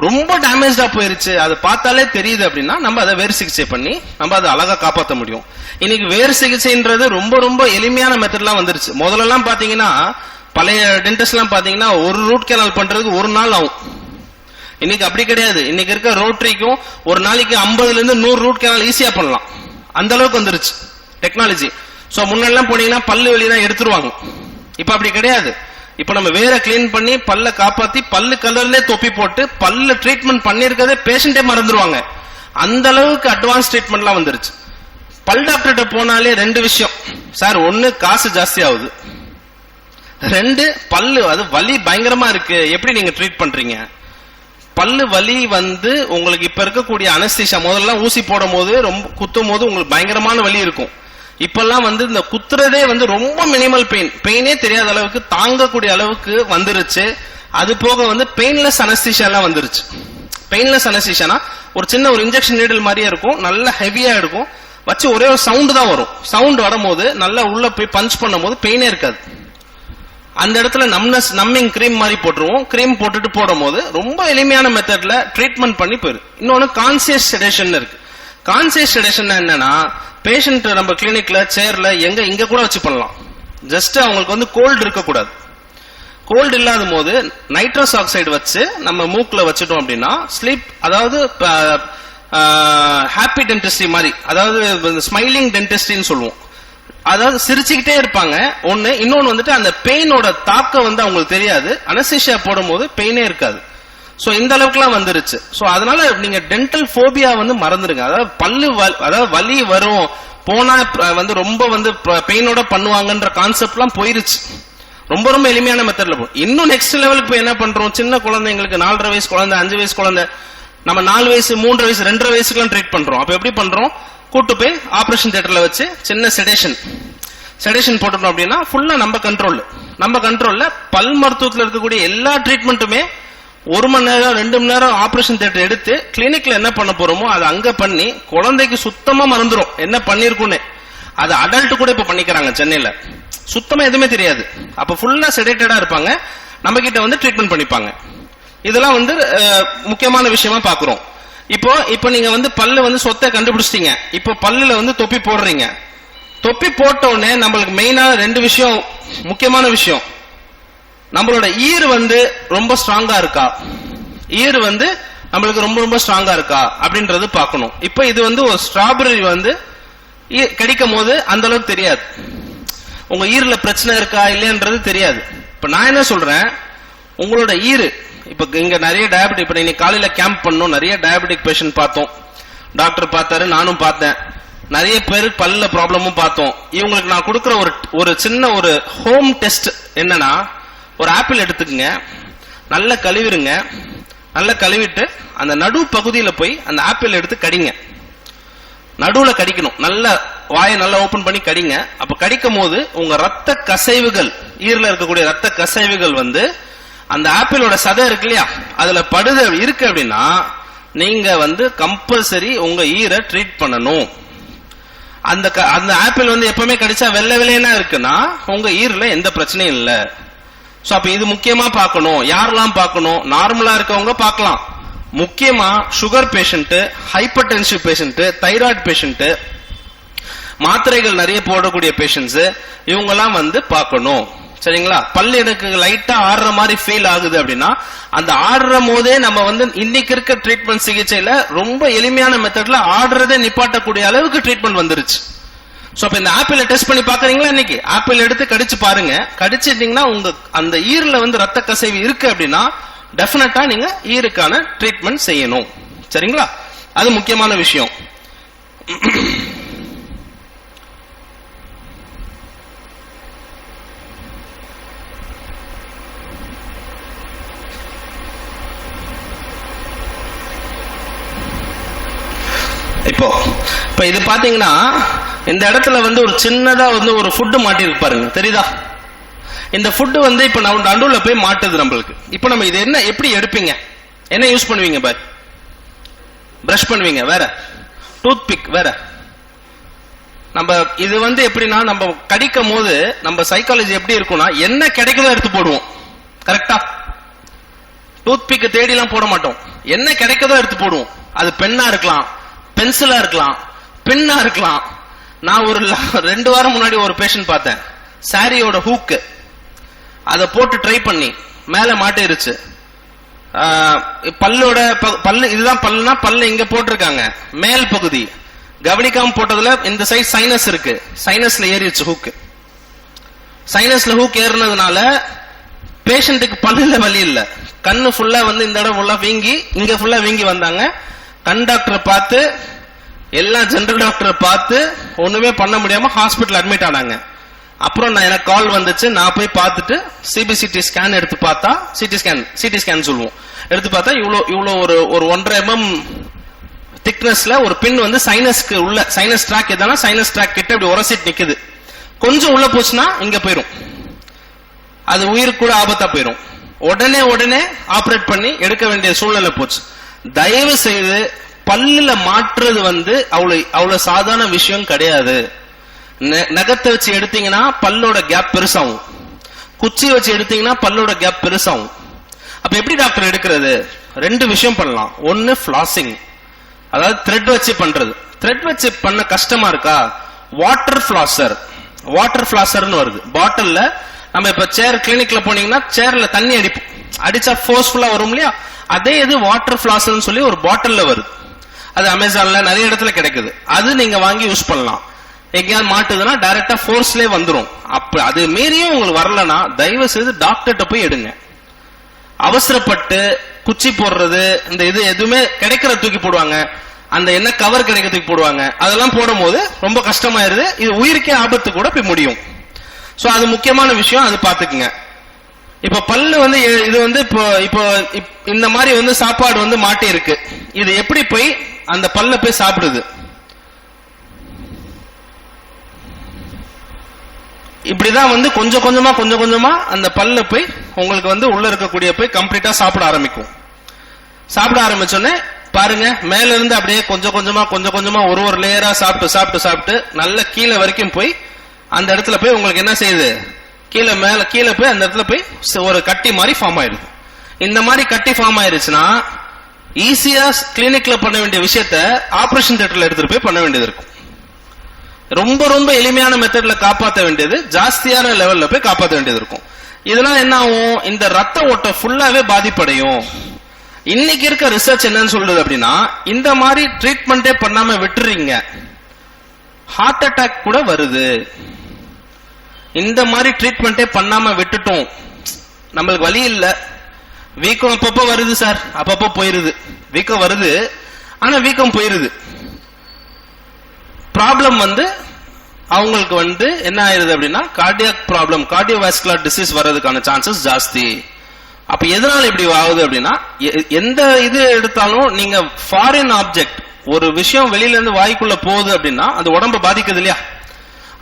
ரொம்ப டேமேஜா போயிருச்சு, அது பார்த்தாலே தெரியுது அப்படின்னா நம்ம அதை வேறு சிகிச்சை பண்ணி நம்ம அதை அழகா காப்பாற்ற முடியும். இன்னைக்கு வேறு சிகிச்சைன்றது ரொம்ப ரொம்ப எளிமையான மெத்தட்லாம் வந்துருச்சு. முதல்ல எல்லாம் பாத்தீங்கன்னா, பழைய டென்டிஸ்ட் எல்லாம் பாத்தீங்கன்னா ஒரு ரூட் கெனால் பண்றதுக்கு 1 நாள் ஆகும். இன்னைக்கு அப்படி கிடையாது. இன்னைக்கு இருக்க ரோட்டரிக்கும் ஒரு நாளைக்கு 50ல இருந்து 100 ரூட் கெனால் ஈஸியா பண்ணலாம். அந்த அளவுக்கு வந்துருச்சு டெக்னாலஜி. சோ முன்னெல்லாம் போனீங்கன்னா பல்லு வலி தான் எடுத்துருவாங்க. இப்ப அப்படி கிடையாது. இப்ப நம்ம வேற கிளீன் பண்ணி பல்ல காப்பாத்தி பல்லு கலர்ல தொப்பி போட்டு பல்ல ட்ரீட்மெண்ட் பண்ணிருக்கதே பேஷண்டே மறந்துடுவாங்க. அந்த அளவுக்கு அட்வான்ஸ் ட்ரீட்மெண்ட்லாம் வந்துருச்சு. பல் டாக்டர்கிட்ட போனாலே ரெண்டு விஷயம் சார், ஒன்னு காசு ஜாஸ்தி ஆகுது, ரெண்டு பல்லு அது வலி பயங்கரமா இருக்கு, எப்படி நீங்க ட்ரீட் பண்றீங்க? பல்லு வலி வந்து உங்களுக்கு இப்ப இருக்கக்கூடிய அனஸ்தீஷா, முதல்ல ஊசி போடும் போது ரொம்ப குத்தும் போது உங்களுக்கு பயங்கரமான வலி இருக்கும். இப்பெல்லாம் வந்து இந்த குத்துறதே வந்து ரொம்ப மினிமல் பெயினே தெரியாத அளவுக்கு தாங்கக்கூடிய அளவுக்கு வந்துருச்சு. அது போக வந்து பெயின்லெஸ் அனஸ்தீஷா எல்லாம் வந்துருச்சு. பெயின்லெஸ் அனஸ்தீஷானா ஒரு சின்ன ஒரு இன்ஜெக்ஷன் நீடில் மாதிரியே இருக்கும், நல்ல ஹெவியா இருக்கும், வச்சு ஒரே ஒரு சவுண்ட் தான் வரும். சவுண்ட் வரும்போது நல்லா உள்ள போய் பஞ்ச் பண்ணும் போது பெயினே இருக்காது. அந்த இடத்துல நம்மிங் கிரீம் மாதிரி போட்டுருவோம். கிரீம் போட்டுட்டு போடும் போது ரொம்ப எளிமையான மெத்தட்ல ட்ரீட்மெண்ட் பண்ணி போயிரு. இன்னொன்னு கான்சியஸ் செடேஷன் இருக்கு. கான்சியஸ் செடேஷன் என்னன்னா, பேஷண்ட் நம்ம கிளினிக்ல சேர்ல இங்க கூட வச்சு பண்ணலாம். ஜஸ்ட் அவங்களுக்கு வந்து கோல்டு இருக்கக்கூடாது. கோல்டு இல்லாத போது நைட்ரஸ் ஆக்சைடு வச்சு நம்ம மூக்குல வச்சுட்டோம் அப்படின்னா ஸ்லீப், அதாவது ஹாப்பி டென்டிஸ்ட்ரி மாதிரி, அதாவது ஸ்மைலிங் டென்டிஸ்ட்ரின்னு சொல்லுவோம். அதாவது சிரிச்சுக்கிட்டே இருப்பாங்க ஒண்ணு. இன்னொன்னு வந்துட்டு அந்த பெயினோட தாக்கம் வந்து அவங்களுக்கு தெரியாது. அனஸ்தீசியா போடும் போது பெயினே இருக்காது. சோ இந்த அளவுக்குலாம் வந்துருச்சு. சோ அதனால நீங்க டென்டல் போபியா வந்து மறந்துடுங்க. அதாவது அதாவது வலி வரும் போனா வந்து ரொம்ப வந்து பெயினோட பண்ணுவாங்கன்ற கான்செப்ட்லாம் போயிருச்சு. ரொம்ப ரொம்ப எளிமையான மெத்தட்ல போகும். இன்னும் நெக்ஸ்ட் லெவலுக்கு போய் என்ன பண்றோம், சின்ன குழந்தைங்களுக்கு 4.5 வயசு குழந்தை, 5 வயசு குழந்தை, நம்ம 4 வயசு 3 வயசு 2.5 வயசுக்குலாம் ட்ரீட் பண்றோம். அப்ப எப்படி பண்றோம், கூட்டு போய் ஆபரேஷன் தியேட்டர்ல வச்சு சின்ன செடேஷன் போட்டுட்டோம் அப்படின்னா ஃபுல்லா நம்ம கண்ட்ரோல்ல பல் மருத்துவத்தில் இருக்கக்கூடிய எல்லா ட்ரீட்மெண்ட்டுமே 1 மணி நேரம் 2 மணி நேரம் ஆபரேஷன் தியேட்டர் எடுத்து கிளினிக்ல என்ன பண்ண போறோமோ அதை அங்க பண்ணி குழந்தைக்கு சுத்தமா மறந்துடும் என்ன பண்ணிருக்குன்னு. அது அடல்ட் கூட இப்ப பண்ணிக்கிறாங்க சென்னையில, சுத்தமா எதுவுமே தெரியாது. அப்ப ஃபுல்லா செடேட்டடா இருப்பாங்க, நம்ம கிட்ட வந்து ட்ரீட்மெண்ட் பண்ணிப்பாங்க. இதெல்லாம் வந்து முக்கியமான விஷயமா பாக்குறோம். இப்போ நீங்க வந்து பல்லு வந்து சொத்தை கண்டுபிடிச்சிட்டீங்க. இப்போ பல்லுல வந்து தொப்பி போடுறீங்க. தொப்பி போட்ட உடனே நம்மளுக்கு மெயினான 2 விஷயம், முக்கியமான விஷயம், நம்மளோட ஈர் வந்து ரொம்ப ஸ்ட்ராங்கா இருக்கா, ஈர் வந்து நம்மளுக்கு ரொம்ப ரொம்ப ஸ்ட்ராங்கா இருக்கா அப்படின்றது பார்க்கணும். இப்ப இது வந்து ஒரு ஸ்ட்ராபெரி வந்து கிடைக்கும் போது அந்த அளவுக்கு தெரியாது, உங்க ஈர்ல பிரச்சனை இருக்கா இல்லையன்றது தெரியாது. இப்ப நான் என்ன சொல்றேன், உங்களோட ஈரு இப்ப இங்க நிறைய டயபெட்டிக், இப்ப இன்னைக்கு காலையில கேம்ப் பண்ணோம், நிறைய டயபெட்டிக் பேஷண்ட் பார்த்தோம், டாக்டர் பார்த்தாரு, நானும் பார்த்தேன், நிறைய பேர் பல்ல ப்ராப்ளமும் பார்த்தோம். இவங்களுக்கு நான் கொடுக்கிற ஒரு சின்ன ஒரு ஹோம் டெஸ்ட் என்னன்னா, ஒரு ஆப்பிள் எடுத்துக்கங்க, நல்லா கழுவிருங்க, நல்லா கழுவிட்டு அந்த நடு பகுதியில போய் அந்த ஆப்பிள் எடுத்து கடிங்க, நடுவுல கடிக்கணும், நல்ல வாயை நல்லா ஓபன் பண்ணி கடிங்க. அப்ப கடிக்கும் போது உங்க ரத்த கசைவுகள், ஈரல இருக்கக்கூடிய ரத்த கசைவுகள் வந்து அந்த ஆப்பிளோட சதை இருக்கு இல்லையா, அதுல படுத இருக்கு அப்படின்னா நீங்க வந்து கம்பல்சரி உங்க ஈரை ட்ரீட் பண்ணணும். அந்த ஆப்பிள் வந்து எப்பவுமே கடிச்சா வெள்ளை வெள்ளையனா இருக்குன்னா உங்க ஈரல எந்த பிரச்சனையும் இல்ல. சோ அப்ப இது முக்கியமா பார்க்கணும். யாரெல்லாம் பார்க்கணும், நார்மலா இருக்கவங்க பார்க்கலாம், முக்கியமா sugar patient, hypertensive patient, thyroid patient, மாத்திரைகள் நிறைய போடக்கூடிய பேஷண்ட்ஸ், இவங்க எல்லாம் வந்து பார்க்கணும். சரிங்களா? பல்லு எனக்கு லைட்டா ஆடுற மாதிரி ஃபீல் ஆகுது அப்படின்னா அந்த ஆடுற போதே நம்ம வந்து இன்னைக்கு இருக்க ட்ரீட்மெண்ட் சிகிச்சையில ரொம்ப எளிமையான மெத்தட்ல ஆடுறதே நிப்பாட்டக்கூடிய அளவுக்கு ட்ரீட்மெண்ட் வந்துருச்சு. சோ அப்ப இந்த ஆப்பிள டெஸ்ட் பண்ணி பாக்குறீங்களா, இன்னைக்கு ஆப்பிள் எடுத்து கடிச்சு பாருங்க. கடிச்சிட்டீங்கன்னா உங்க அந்த ஈரல வந்து ரத்த கசைவு இருக்கு அப்படின்னா டெஃபினட்டா நீங்க ஈருக்கான ட்ரீட்மெண்ட் செய்யணும். சரிங்களா? அது முக்கியமான விஷயம். இப்ப இது பாத்தீங்கன்னா இந்த இடத்துல வந்து ஒரு சின்னதா வந்து ஒரு ஃபுட் மாட்டிருக்கு பாருங்க, தெரியுதா? இந்த ஃபுட் வந்து இப்ப நடுவுல போய் மாட்டுது நம்மளுக்கு. இப்ப நம்ம இது என்ன எப்படி எடுப்பீங்க, என்ன யூஸ் பண்ணுவீங்க? பாய் பிரஷ் பண்ணுவீங்க, வேற டூத் பிக் வேற. நம்ம இது வந்து எப்படின்னா நம்ம கடிக்கும் போது நம்ம சைக்காலஜி எப்படி இருக்கும்னா என்ன கிடைக்குதோ எடுத்து போடுவோம். கரெக்டா? டூத் பிக் தேடி எல்லாம் போட மாட்டோம், என்ன கிடைக்குதோ எடுத்து போடுவோம். அது பென்னா இருக்கலாம், பென்சிலா இருக்கலாம், பின்னா இருக்கலாம். நான் ஒரு 2 வாரம் முன்னாடி ஒரு பேஷண்ட் பார்த்தேன், சாரியோட ஹூக்கு அதை போட்டு ட்ரை பண்ணி மேல மாட்டிருச்சு. பல்லோட பல்லு இதுதான் பல்லுனா பல்லு இங்க போட்டிருக்காங்க, மேல் பகுதி கவனிக்காம போட்டதுல இந்த சைட் சைனஸ் இருக்கு, சைனஸ்ல ஏறிடுச்சு ஹூக். சைனஸ்ல ஹூக் ஏறினதுனால பேஷண்ட்டுக்கு பல்லுல வலி இல்ல, கண்ணு ஃபுல்லா வந்து இந்த இடம் ஃபுல்லா வீங்கி, இங்க ஃபுல்லா வீங்கி வந்தாங்க. கண் டாக்டரை பார்த்து, எல்லா ஜெனரல் டாக்டரை பார்த்து ஒண்ணுமே பண்ண முடியாம ஹாஸ்பிட்டல் அட்மிட் ஆனாங்க. அப்புறம் எனக்கு கால் வந்துச்சு, நான் போய் பார்த்துட்டு சிபிசிடி ஸ்கேன் எடுத்து பார்த்தா, சிடி ஸ்கேன் சொல்லுவோம், எடுத்து பார்த்தா இவ்வளோ ஒரு 1.5 mm திக்னஸ்ல ஒரு பின் வந்து சைனஸ்க்கு உள்ள, சைனஸ் ட்ராக் எதானா சைனஸ் ட்ராக் கிட்ட இப்படி உரசிட்டு நிக்குது. கொஞ்சம் உள்ள போச்சுன்னா இங்க போயிரும், அது உயிருக்கு கூட ஆபத்தா போயிரும். உடனே ஆபரேட் பண்ணி எடுக்க வேண்டிய சூழ்நிலை போச்சு. தயவு செய்து பல்லுல மாற்றுறது வந்து அவ்வளவு சாதாரண விஷயம் கிடையாது. நகத்தை வச்சு எடுத்தீங்கன்னா பல்லோட கேப் பெருசாகும், குச்சி வச்சு எடுத்தீங்கன்னா பல்லோட கேப் பெருசாகும். அப்ப எப்படி டாக்டர் எடுக்கிறது? 2 விஷயம் பண்ணலாம். ஒன்னு ஃபிளாசிங், அதாவது த்ரெட் வச்சு பண்றது. த்ரெட் வச்சு பண்ண கஷ்டமா இருக்கா? வாட்டர் ஃபிளாசர்னு வருது பாட்டில்ல. நம்ம இப்ப சேர் கிளினிக்ல போனீங்கன்னா சேர்ல தண்ணி அடிச்சா ஃபோர்ஸ்ஃபுல்லா வரும் இல்லையா, அதே இது வாட்டர் ஃபிளாசர்னு சொல்லி ஒரு பாட்டில்ல வருது. அது அமேசான்ல நிறைய இடத்துல கிடைக்குது. அது நீங்க வாங்கி யூஸ் பண்ணலாம். எங்கேயாவது மாட்டுதுன்னா டைரக்டா ஃபோர்ஸ்லயே வந்துடும். அப்ப அது மீறியும் உங்களுக்கு வரலன்னா தயவு செய்து டாக்டர்கிட்ட போய் எடுங்க. அவசரப்பட்டு குச்சி போடுறது, இந்த இது எதுவுமே கிடைக்கிற தூக்கி போடுவாங்க, அந்த என்ன கவர் கிடைக்க தூக்கி போடுவாங்க, அதெல்லாம் போடும் போது ரொம்ப கஷ்டமாயிருது. இது உயிருக்கே ஆபத்து கூட போய் முடியும். சோ அது முக்கியமான விஷயம், அது பாத்துக்குங்க. இப்ப பல்லு வந்து இது வந்து இப்போ இந்த மாதிரி வந்து சாப்பாடு வந்து மாட்டி இருக்கு, இது எப்படி போய் அந்த பல்ல போய் சாப்பிடுது? இப்படிதான் வந்து கொஞ்சம் கொஞ்சமா அந்த பல்ல போய் உங்களுக்கு வந்து உள்ள இருக்கக்கூடிய போய் கம்ப்ளீட்டா சாப்பிட ஆரம்பிக்கும். சாப்பிட ஆரம்பிச்சோன்னே பாருங்க, மேல இருந்து அப்படியே கொஞ்சம் கொஞ்சமா ஒரு லேயரா சாப்பிட்டு நல்ல கீழே வரைக்கும் போய் அந்த இடத்துல போய் உங்களுக்கு என்ன செய்யுது? கீழே போய் அந்த இடத்துல போய் ஒரு கட்டி மாதிரி ஃபார்ம் ஆயிடுது. இந்த மாதிரி கட்டி ஃபார்ம் ஆயிருச்சுன்னா ஈஸியா கிளினிக்ல பண்ண வேண்டிய விஷயத்த ஆபரேஷன் தியேட்டர்ல எடுத்துட்டு போய் பண்ண வேண்டியது இருக்கும். ரொம்ப எளிமையான மெத்தட்ல காப்பாற்ற வேண்டியது ஜாஸ்தியான லெவல்ல போய் காப்பாற்ற வேண்டியது இருக்கும். இதெல்லாம் என்ன ஆகும்? இந்த ரத்த ஓட்டம் ஃபுல்லாவே பாதிப்படையும். இன்னைக்கு இருக்க ரிசர்ச் என்னன்னு சொல்றது அப்படின்னா, இந்த மாதிரி ட்ரீட்மெண்டே பண்ணாம விட்டுறீங்க, ஹார்ட் அட்டாக் கூட வருது. இந்த மாதிரி ட்ரீட்மெண்டே பண்ணாம விட்டுட்டோம், நம்மளுக்கு வலி இல்ல, வீக்கம் அப்பப்போ வருது சார், அப்பப்போ போயிருது. வீக்கம் வருது, ஆனா வீக்கம் போயிருது. ப்ராப்ளம் வந்து அவங்களுக்கு வந்து என்ன ஆயிருது அப்படின்னா, கார்டியாக் ப்ராப்ளம், கார்டியோவாஸ்குலர் டிசீஸ் வர்றதுக்கான சான்சஸ் ஜாஸ்தி. அப்ப எதனால இப்படி ஆகுது அப்படின்னா, எந்த இது எடுத்தாலும் நீங்க ஃபாரின் ஆப்ஜெக்ட், ஒரு விஷயம் வெளியில இருந்து வாய்க்குள்ள போகுது அப்படின்னா அது உடம்ப பாதிக்குது இல்லையா?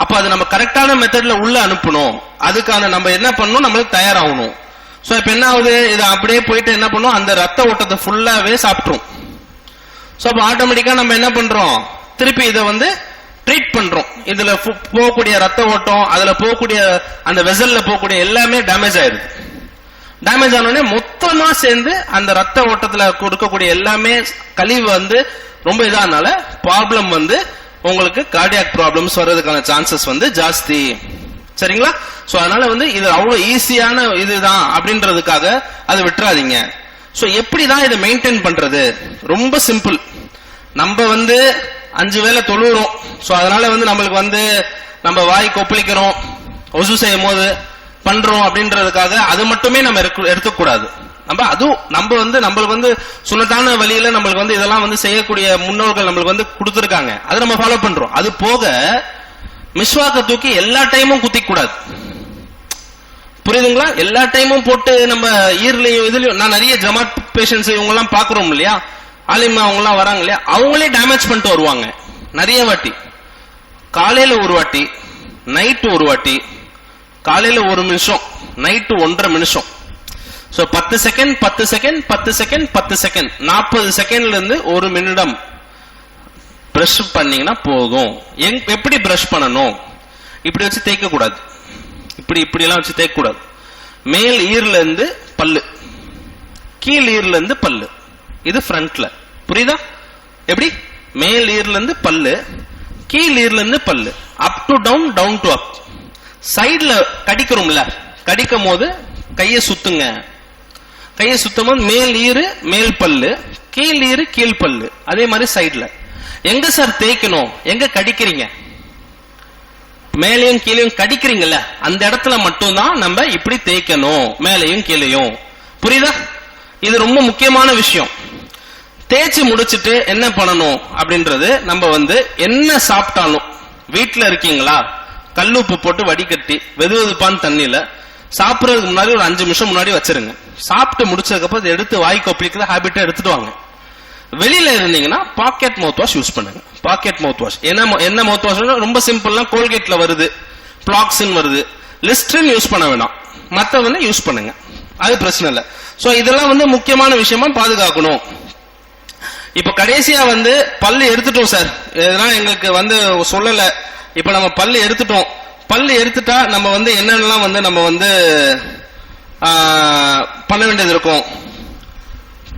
அப்ப அது நம்ம கரெக்டான மெத்தட்ல உள்ள அனுப்பணும். அதுக்கான நம்ம என்ன பண்ணணும்? நம்மளுக்கு தயாராகணும். சோ இப்ப என்ன ஆகுது? இது அப்படியே போயிட்டு என்ன பண்ணும்? அந்த ரத்த ஓட்டத்தை ஃபுல்லாவே சாப்பிட்டுரும். சோ அப்ப ஆட்டோமேட்டிக்கா நம்ம என்ன பண்றோம்? திருப்பி இதை வந்து ட்ரீட் பண்றோம். இதுல போகக்கூடிய ரத்த ஓட்டம், அதுல போகக்கூடிய அந்த வெசல்ல போகக்கூடிய எல்லாமே டேமேஜ் ஆயிருது. டேமேஜ் ஆனோடனே மொத்தமா சேர்ந்து அந்த ரத்த ஓட்டத்துல கொடுக்கக்கூடிய எல்லாமே கழிவு வந்து ரொம்ப இதானால ப்ராப்ளம் வந்து உங்களுக்கு கார்டியாக் ப்ராப்ளம்ஸ் வர்றதுக்கான சான்சஸ் வந்து ஜாஸ்தி. சரிங்களா? சோ அதனால வந்து இது அவ்வளவு ஈஸியான இதுதான் அப்படின்றதுக்காக அதை விட்டுறாதீங்க. சோ எப்படிதான் இதை மெயின்டைன் பண்றது? ரொம்ப சிம்பிள். நம்ம வந்து 5 வேளை தொழுறோம். சோ அதனால வந்து நம்மளுக்கு வந்து நம்ம வாய் கொப்பளிக்கிறோம், ஒசு செய்யும் போது பண்றோம் அப்படின்றதுக்காக அது மட்டுமே நம்ம எடுத்துக்கூடாது. நம்மளுக்கு வந்து சுன்னத்தான வழியில நம்மளுக்கு வந்து இதெல்லாம் வந்து செய்யக்கூடிய முன்னோர்கள் நம்மளுக்கு வந்து கொடுத்திருக்காங்க, அதை நம்ம ஃபாலோ பண்றோம். அது போக மிஸ்வாக்க தூக்கி எல்லா டைமும் குத்திக்க கூடாது. புரியுதுங்களா? எல்லா டைமும் போட்டு நம்ம ஈர்லையும் இதுலயும், நான் நிறைய ஜமாத் பேஷன்ஸ் இவங்க எல்லாம் பாக்குறோம் இல்லையா, ஆலிமா அவங்க எல்லாம் வராங்க இல்லையா, அவங்களே டேமேஜ் பண்ணிட்டு வருவாங்க நிறைய வாட்டி. காலையில ஒரு வாட்டி, நைட்டு ஒரு வாட்டி, காலையில 1 நிமிஷம், நைட்டு 1.5 நிமிஷம். So 10 second 10 second 10 second 10 second 40 செகண்ட்ல இருந்து 1 நிமிடம் பிரஷ் பண்ணீங்கன்னா போதும். எப்படி பிரஷ் பண்ணணும்? இப்படி வச்சு தேய்க்க கூடாது, இப்படி எல்லாம் வச்சு தேய்க்க கூடாது. மேல் ஈர்ல இருந்து பல்லு, கீழ் ஈர்ல இருந்து பல்லு, இது ஃப்ரண்ட்ல. புரியுதா? எப்படி? மேல் ஈர்ல இருந்து பல்லு, கீழ் ஈர்ல இருந்து பல்லு, up to down, down to up. சைட்ல கடிக்கிறோம்ல, கடிக்கும் போது கையை சுத்துங்க. கையை சுத்தும் போது மேல் ஈரு மேல் பல்லு, கீழ் ஈரு கீழ் பல்லு, அதே மாதிரி சைட்ல. எங்க சார் தேய்க்கணும், எங்க கடிக்கிறீங்க, மேலையும் கீழையும் கடிக்கிறீங்கல்ல, அந்த இடத்துல மட்டும்தான் நம்ம இப்படி தேய்க்கணும், மேலையும் கீழையும். புரியுதா? இது ரொம்ப முக்கியமான விஷயம். தேய்ச்சி முடிச்சிட்டு என்ன பண்ணணும் அப்படின்றது, நம்ம என்ன சாப்பிட்டாலும், வீட்டுல இருக்கீங்களா, கல்லுப்பு போட்டு வடிகட்டி வெதுவெதுப்பான தண்ணியில சாப்பிடறதுக்கு முன்னாடி ஒரு 5 நிமிஷம் முன்னாடி வச்சிருங்க. சாப்பிட்டு முடிச்சதுக்கு அப்புறம் எடுத்து வாய் கொப்பளிக்கிற ஹேபிட்டை எடுத்துட்டு வாங்க. வெளியில இருந்தீங்கன்னா பாக்கெட் மவுத் வாஷ் யூஸ் பண்ணுங்க. பாக்கெட் மவுத் வாஷ் என்ன மவுத் வாஷ்? ரொம்ப சிம்பிள்னா கோல்கேட்ல வருது, பிளாக்ஸின் வருது, லிஸ்ட்ரின் யூஸ் பண்ண வேணாம், மத்த யூஸ் பண்ணுங்க, அது பிரச்சனை இல்லை. சோ இதெல்லாம் முக்கியமான விஷயமா பாதுகாக்கணும். இப்ப கடைசியா பல்லு எடுத்துட்டோம் சார், இதெல்லாம் எங்களுக்கு சொல்லல. இப்ப நம்ம பல்லு எடுத்துட்டோம். பல்லு எடுத்துட்டா நம்ம என்னென்னலாம் நம்ம பண்ண வேண்டியது இருக்கும்.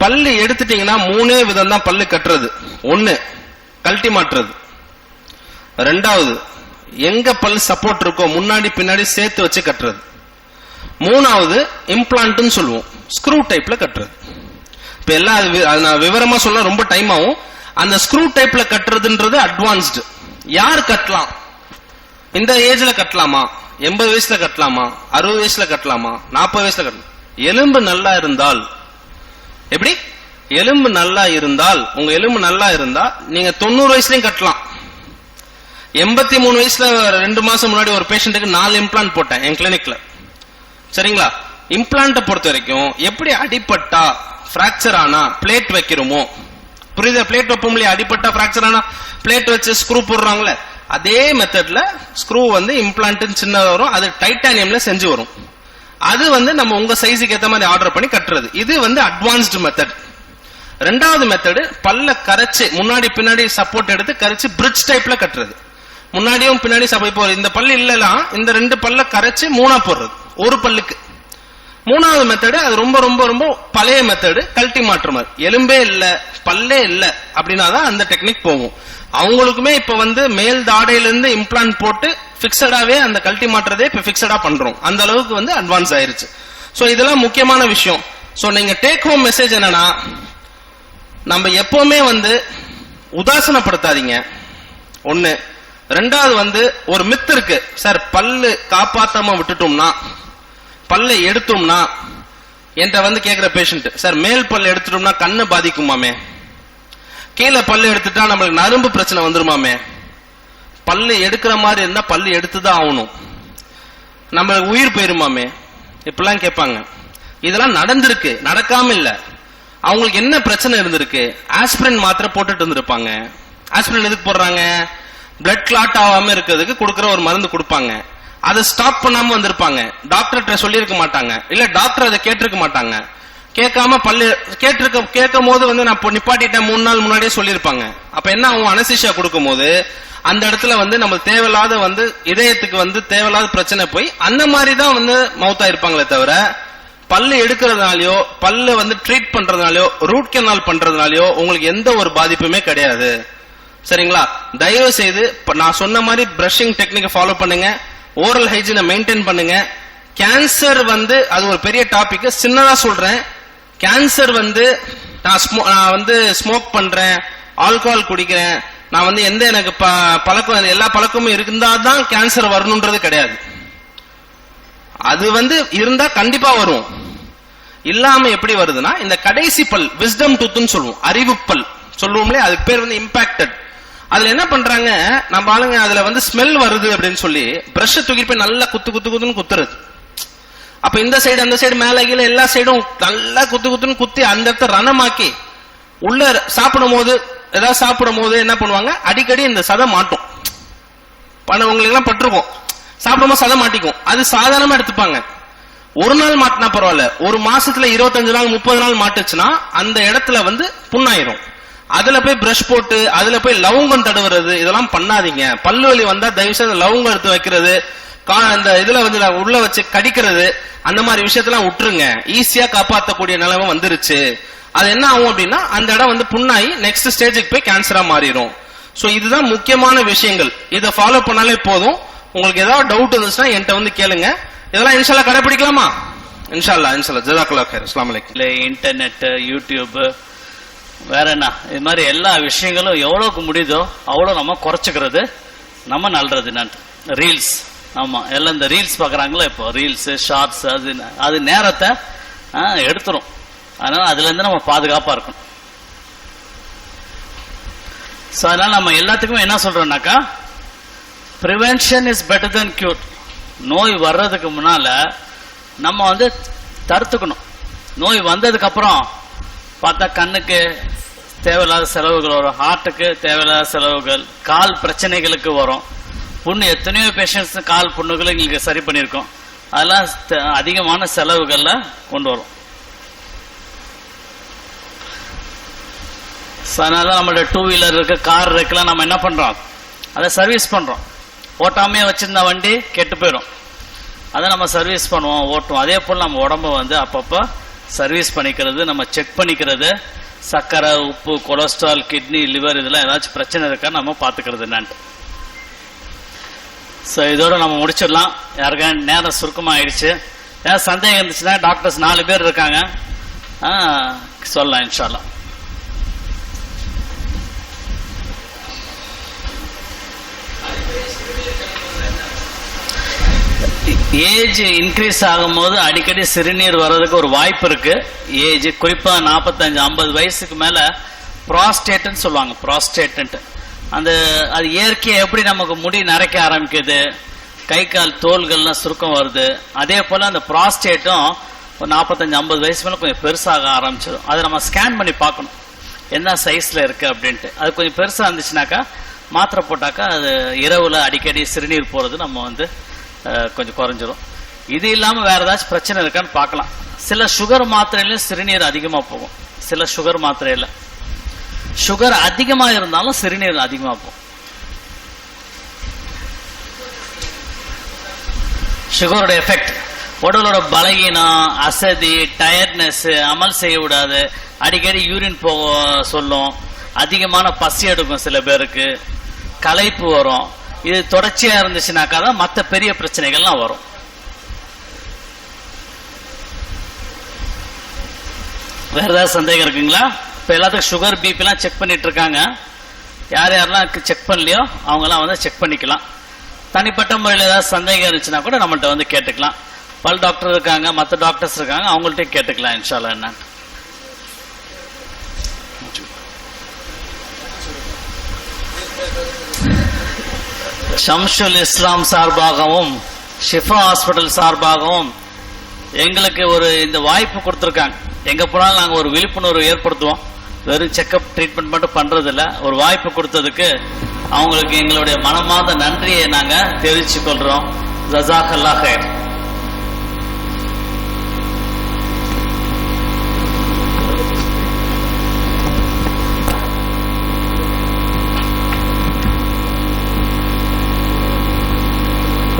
பல்லு எடுத்துட்டீங்கன்னா 3 விதம் தான் பல்லு கட்டுறது. 1 கழட்டி மாட்டுறது, 2வது எங்க பல் சப்போர்ட் இருக்கோ முன்னாடி பின்னாடி சேர்த்து வச்சு கட்டுறது, 3வது இம்ப்ளான்ட்னு சொல்லுவோம், ஸ்க்ரூ டைப்ல கட்டுறது. இப்ப எல்லாம் நான் விவரமா சொல்ல ரொம்ப டைம் ஆகும். அந்த ஸ்க்ரூ டைப்ல கட்டுறதுன்றது அட்வான்ஸ்டு. யார் கட்டலாம்? இந்த ஏஜ்ல கட்டலாமா, 80 வயசுல கட்டலாமா, 60 வயசுல கட்டலாமா, 40 வயசுல கட்டலாம்? எலும்பு நல்லா இருந்தால், எப்படி எலும்பு நல்லா இருந்தால், உங்க எலும்பு நல்லா இருந்தா நீங்க 90 வயசுலயும் கட்டலாம். 83 வயசுல 2 மாசம் முன்னாடி ஒரு பேஷண்ட்டுக்கு 4 இம்ப்ளான்ட் போட்டேன் என் கிளினிக்ல. சரிங்களா? இம்ப்ளான்ட் பொறுத்த வரைக்கும் எப்படி அடிப்பட்டா பிராக்சர் ஆனா பிளேட் வைக்கிறோமோ, புரியுதா? பிளேட் வைப்போம் இல்லையா, அடிப்பட்டா பிராக்சர் ஆனா பிளேட் வச்சு ஸ்க்ரூ போடுறாங்களே, அதே மெத்தட்ல ஸ்க்ரூ இம்ப்ளான்ட் சின்ன வரும், அது டைட்டானியம்ல செஞ்சு வரும். அது நம்ம உங்க சைஸுக்கு ஏத்த மாதிரி ஆர்டர் பண்ணி கட்டுறது. இது அட்வான்ஸ்டு மெத்தட். 2வது மெத்தட் பல்ல கரைச்சு முன்னாடி பின்னாடி சப்போர்ட் எடுத்து கரைச்சு பிரிட்ஜ் டைப்ல கட்டுறது. முன்னாடியும் பின்னாடி இப்போ இந்த பல்லு இல்லலாம், இந்த 2 பல்ல கரைச்சு 3ஆ போடுறது ஒரு பல்லுக்கு. 3வது மெத்தடு அது ரொம்ப ரொம்ப ரொம்ப பழைய மெத்தடு, கழட்டி மாற்று மாதிரி. எலும்பே இல்ல பல்லே இல்ல அப்படின்னாதான் அந்த டெக்னிக் போகும். அவங்களுக்குமே இப்ப மேல் தாடையில இருந்து இம்ப்ளான்ட் போட்டு பிக்சடாவே அந்த கழட்டி மாற்றதே இப்ப பிக்சடா பண்றோம். அந்த அளவுக்கு அட்வான்ஸ் ஆயிருச்சு. சோ இதெல்லாம் முக்கியமான விஷயம். சோ நீங்க டேக் ஹோம் மெசேஜ் என்னன்னா, நம்ம எப்பவுமே உதாசனப்படுத்தாதீங்க. 1. 2வது ஒரு மித்து இருக்கு சார், பல்லு காப்பாத்தாம விட்டுட்டோம்னா, பல்ல எடுத்தோம்னா, என்கிட்ட கேக்குற பேஷண்ட், சார் மேல் பல்ல எடுத்துட்டோம்னா கண்ணு பாதிக்குமாமே, கீழே பல்லு எடுத்துட்டா நம்மளுக்கு நரம்பு பிரச்சனை வந்துருமாமே, பல்லு எடுக்கிற மாதிரி இருந்தா பல்லு எடுத்துதான் ஆகணும், நம்மளுக்கு உயிர் போயிருமாமே, இப்பெல்லாம் கேட்பாங்க. இதெல்லாம் நடந்திருக்கு, நடக்காம இல்ல. அவங்களுக்கு என்ன பிரச்சனை இருந்திருக்கு? ஆஸ்பிரின் மாத்திரை போட்டுட்டு இருந்திருப்பாங்க. ஆஸ்பிரின் எதுக்கு போடுறாங்க? பிளட் கிளாட் ஆகாம இருக்கிறதுக்கு கொடுக்கிற ஒரு மருந்து கொடுப்பாங்க. அதை ஸ்டாப் பண்ணாம வந்திருப்பாங்க. டாக்டர் சொல்லியிருக்க மாட்டாங்க, இல்ல டாக்டர் அதை கேட்டிருக்க மாட்டாங்க. கேட்காம பல்லு கேட்கும் போது நான் நிப்பாட்டிட்டேன் 3 நாள் முன்னாடியே சொல்லியிருப்பாங்க. அப்ப என்ன ஆகும்? அனஸ்தீசியா கொடுக்கும் போது அந்த இடத்துல நம்ம தேவையில்லாத இதயத்துக்கு தேவையில்லாத பிரச்சனை போய் அந்த மாதிரி தான் மவுத்தா இருப்பாங்களே தவிர, பல்லு எடுக்கிறதுனாலயோ பல்லு ட்ரீட் பண்றதுனாலயோ ரூட் கெனால் பண்றதுனாலயோ உங்களுக்கு எந்த ஒரு பாதிப்புமே கிடையாது. சரிங்களா? தயவு செய்து நான் சொன்ன மாதிரி பிரஷிங் டெக்னிக் ஃபாலோ பண்ணுங்க, ஓரல் ஹைஜீனை மெயின்டைன் பண்ணுங்க. கேன்சர் அது ஒரு பெரிய டாபிக், சின்னதா சொல்றேன். கேன்சர் நான் ஸ்மோக் பண்றேன், ஆல்கஹால் குடிக்கிறேன், நான் எந்த எனக்கு பழக்கம் எல்லா பழக்கமும் இருந்தாதான் கேன்சர் வரணும்ன்றது கிடையாது. அது இருந்தா கண்டிப்பா வரும். இல்லாம எப்படி வருதுன்னா, இந்த கடைசி பல் விஸ்டம் டூத்னு சொல்லுவோம், அறிவு பல் சொல்லுவோம்லே, அதுக்கு பேர் இம்பாக்டட். அதுல என்ன பண்றாங்க நம்ம ஆளுங்க, அதுல ஸ்மெல் வருது அப்படின்னு சொல்லி பிரஷ் தூக்கிட்டு போய் நல்லா குத்து குத்து குத்துன்னு குத்துறது. அப்ப இந்த சைடு அந்த சைடு மேல கீழே எல்லா சைடும் நல்லா குத்து குத்துன்னு குத்தி அந்த இடத்த ரணமாக்கி உள்ள சாப்பிடும் போது ஏதாவது சாப்பிடும் போது என்ன பண்ணுவாங்க, அடிக்கடி இந்த சதை மாட்டும். உங்களுக்கு எல்லாம் பட்டிருக்கும், சாப்பிடும்போது சதை மாட்டிக்கும். அது சாதாரணமா எடுத்துப்பாங்க. ஒரு நாள் மாட்டினா பரவாயில்ல, ஒரு மாசத்துல 25 நாள் 30 நாள் மாட்டுச்சுன்னா அந்த இடத்துல புண்ணாயிரும். அதுல போய் பிரஷ் போட்டு அதுல போய் லவங்கம் தடவுறது இதெல்லாம் பண்ணாதீங்க. பல்லு வலி வந்தா தயவு செய்து லவங்கம் எடுத்து வைக்கிறது, அந்த இதுல உள்ள வச்சு கடிக்கிறது, அந்த மாதிரி விஷயத்தெல்லாம் விட்டுருங்க. ஈஸியா காப்பாற்றக்கூடிய நிலைமை வந்துருச்சு. அது என்ன ஆகும் அப்படின்னா, அந்த இடம் புண்ணாயி நெக்ஸ்ட் ஸ்டேஜுக்கு போய் கேன்சரா மாறிடும். சோ இதுதான் முக்கியமான விஷயங்கள். இதை ஃபாலோ பண்ணாலே போதும். உங்களுக்கு ஏதாவது டவுட் இருந்துச்சுன்னா என்கிட்ட கேளுங்க. இதெல்லாம் இன்ஷால்லா கடைபிடிக்கலாமா? இன்ஷால்லா இன்ஷால்லா. ஜஸாக்கல்லாஹ் கைர். அஸ்ஸலாமு அலைக்கும். இன்டர்நெட், யூடியூப் வேற என்ன, இது மாதிரி எல்லா விஷயங்களும் எவ்வளவுக்கு முடியுதோ அவ்வளோ நம்ம குறைச்சிக்கிறது நம்ம நல்லது. ரீல்ஸ், ஆமா, எல்லாம் இந்த ரீல்ஸ் பாக்குறாங்களா இப்போ, ரீல்ஸ் ஷார்ட்ஸ், அது நேரத்தை எடுத்துரும். அதனால அதுல இருந்து நம்ம பாதுகாப்பா இருக்கணும். ஸோ அதனால நம்ம எல்லாத்துக்குமே என்ன சொல்றோம்னாக்கா, prevention is better than cure. நோய் வர்றதுக்கு முன்னால நம்ம தடுத்துக்கணும். நோய் வந்ததுக்கு அப்புறம் பார்த்தா கண்ணுக்கு தேவையில்லாத செலவுகள் வரும், ஹார்ட்டுக்கு தேவையில்லாத செலவுகள், கால் பிரச்சனைகளுக்கு வரும். புண்ணு எத்தனையோ பேஷண்ட்ஸ் கால் புண்ணுகளை எங்களுக்கு சரி பண்ணியிருக்கோம். அதெல்லாம் அதிகமான செலவுகள்ல கொண்டு வரும். அதனால நம்மளோட 2 வீலர் இருக்கு, கார் இருக்குலாம், நம்ம என்ன பண்றோம், அதை சர்வீஸ் பண்றோம். ஓட்டாமே வச்சிருந்த வண்டி கெட்டு போயிடும், அதை நம்ம சர்வீஸ் பண்ணுவோம், ஓட்டுவோம். அதே போல் நம்ம உடம்ப அப்பப்போ சர்வீஸ் பண்ணிக்கிறது, நம்ம செக் பண்ணிக்கிறது, சர்க்கரை, உப்பு, கொலஸ்ட்ரால், கிட்னி, லிவர், இதெல்லாம் ஏதாச்சும் பிரச்சனை இருக்கா நம்ம பார்த்துக்கிறது என்னன்ட்டு. ஸோ இதோட நம்ம முடிச்சிடலாம். யாருக்கா நேரம் சுருக்கமாக ஆயிடுச்சு. ஏதாவது சந்தேகம் இருந்துச்சுன்னா டாக்டர்ஸ் 4 பேர் இருக்காங்க, சொல்லலாம் இன்ஷா அல்லாஹ். ஏஜ் இன்க்ரீஸ் ஆகும்போது அடிக்கடி சிறுநீர் வர்றதுக்கு ஒரு வாய்ப்பு இருக்கு. ஏஜ் குறிப்பா 45-50 வயசுக்கு மேல ப்ராஸ்டேட்னு சொல்லுவாங்க. ப்ராஸ்டேட் அது இயற்கையை எப்படி நமக்கு முடி நரைக்க ஆரம்பிக்குது, கை கால் தோள்கள்லாம் சுருக்கம் வருது, அதே போல அந்த ப்ராஸ்டேட்டும் ஒரு 45-50 வயசு மேல கொஞ்சம் பெருசாக ஆரம்பிச்சிடும். அதை நம்ம ஸ்கேன் பண்ணி பார்க்கணும் என்ன சைஸ்ல இருக்கு அப்படின்ட்டு. அது கொஞ்சம் பெருசா இருந்துச்சுனாக்கா மாத்திரை போட்டாக்கா அது இரவுல அடிக்கடி சிறுநீர் போறது நம்ம கொஞ்சம் குறைஞ்சிரும். இது இல்லாம வேற ஏதாச்சும் பிரச்சனை இருக்கான்னு பார்க்கலாம். சில சுகர் மாத்திரையில சிறுநீர் அதிகமா போகும், சில சுகர் மாத்திரையில சுகர் அதிகமா இருந்தாலும் சிறுநீர் அதிகமா போகும். சுகரோட எஃபெக்ட் உடலோட பலகீனம், அசதி, டயர்ட்னஸ், அமல் செய்ய விடாது, அடிக்கடி யூரின் போக சொல்லும், அதிகமான பசி எடுக்கும், சில பேருக்கு களைப்பு வரும். இது தொடர்ச்சியா இருந்துச்சுனாக்கா தான் மற்ற பெரிய பிரச்சனைகள்லாம் வரும். வேற ஏதாவது சந்தேகம் இருக்குங்களா? இப்ப எல்லாத்துக்கும் சுகர், பிபி எல்லாம் செக் பண்ணிட்டு இருக்காங்க. யார் யாரெல்லாம் செக் பண்ணலையோ அவங்க எல்லாம் செக் பண்ணிக்கலாம். தனிப்பட்ட முறையில் ஏதாவது சந்தேகம் இருந்துச்சுன்னா கூட நம்மள்ட்ட கேட்டுக்கலாம். பல் டாக்டர் இருக்காங்க, மற்ற டாக்டர்ஸ் இருக்காங்க, அவங்கள்ட்ட கேட்டுக்கலாம் இன்ஷா அல்லாஹ். என்ன ஷம்சுல் இஸ்லாம் சார்பாகவும் ஷிஃபா ஹாஸ்பிட்டல் சார்பாகவும் எங்களுக்கு இந்த வாய்ப்பு கொடுத்துருக்காங்க. எங்க போனாலும் நாங்கள் ஒரு விழிப்புணர்வு ஏற்படுத்துவோம். வெறும் செக்அப் ட்ரீட்மெண்ட் மட்டும் பண்றது இல்ல, ஒரு வாய்ப்பு கொடுத்ததுக்கு அவங்களுக்கு எங்களுடைய மனமார்ந்த நன்றியை நாங்க தெரிவித்துக் கொள்றோம். ஜஸாக்கல்லாஹ் ஹைர்.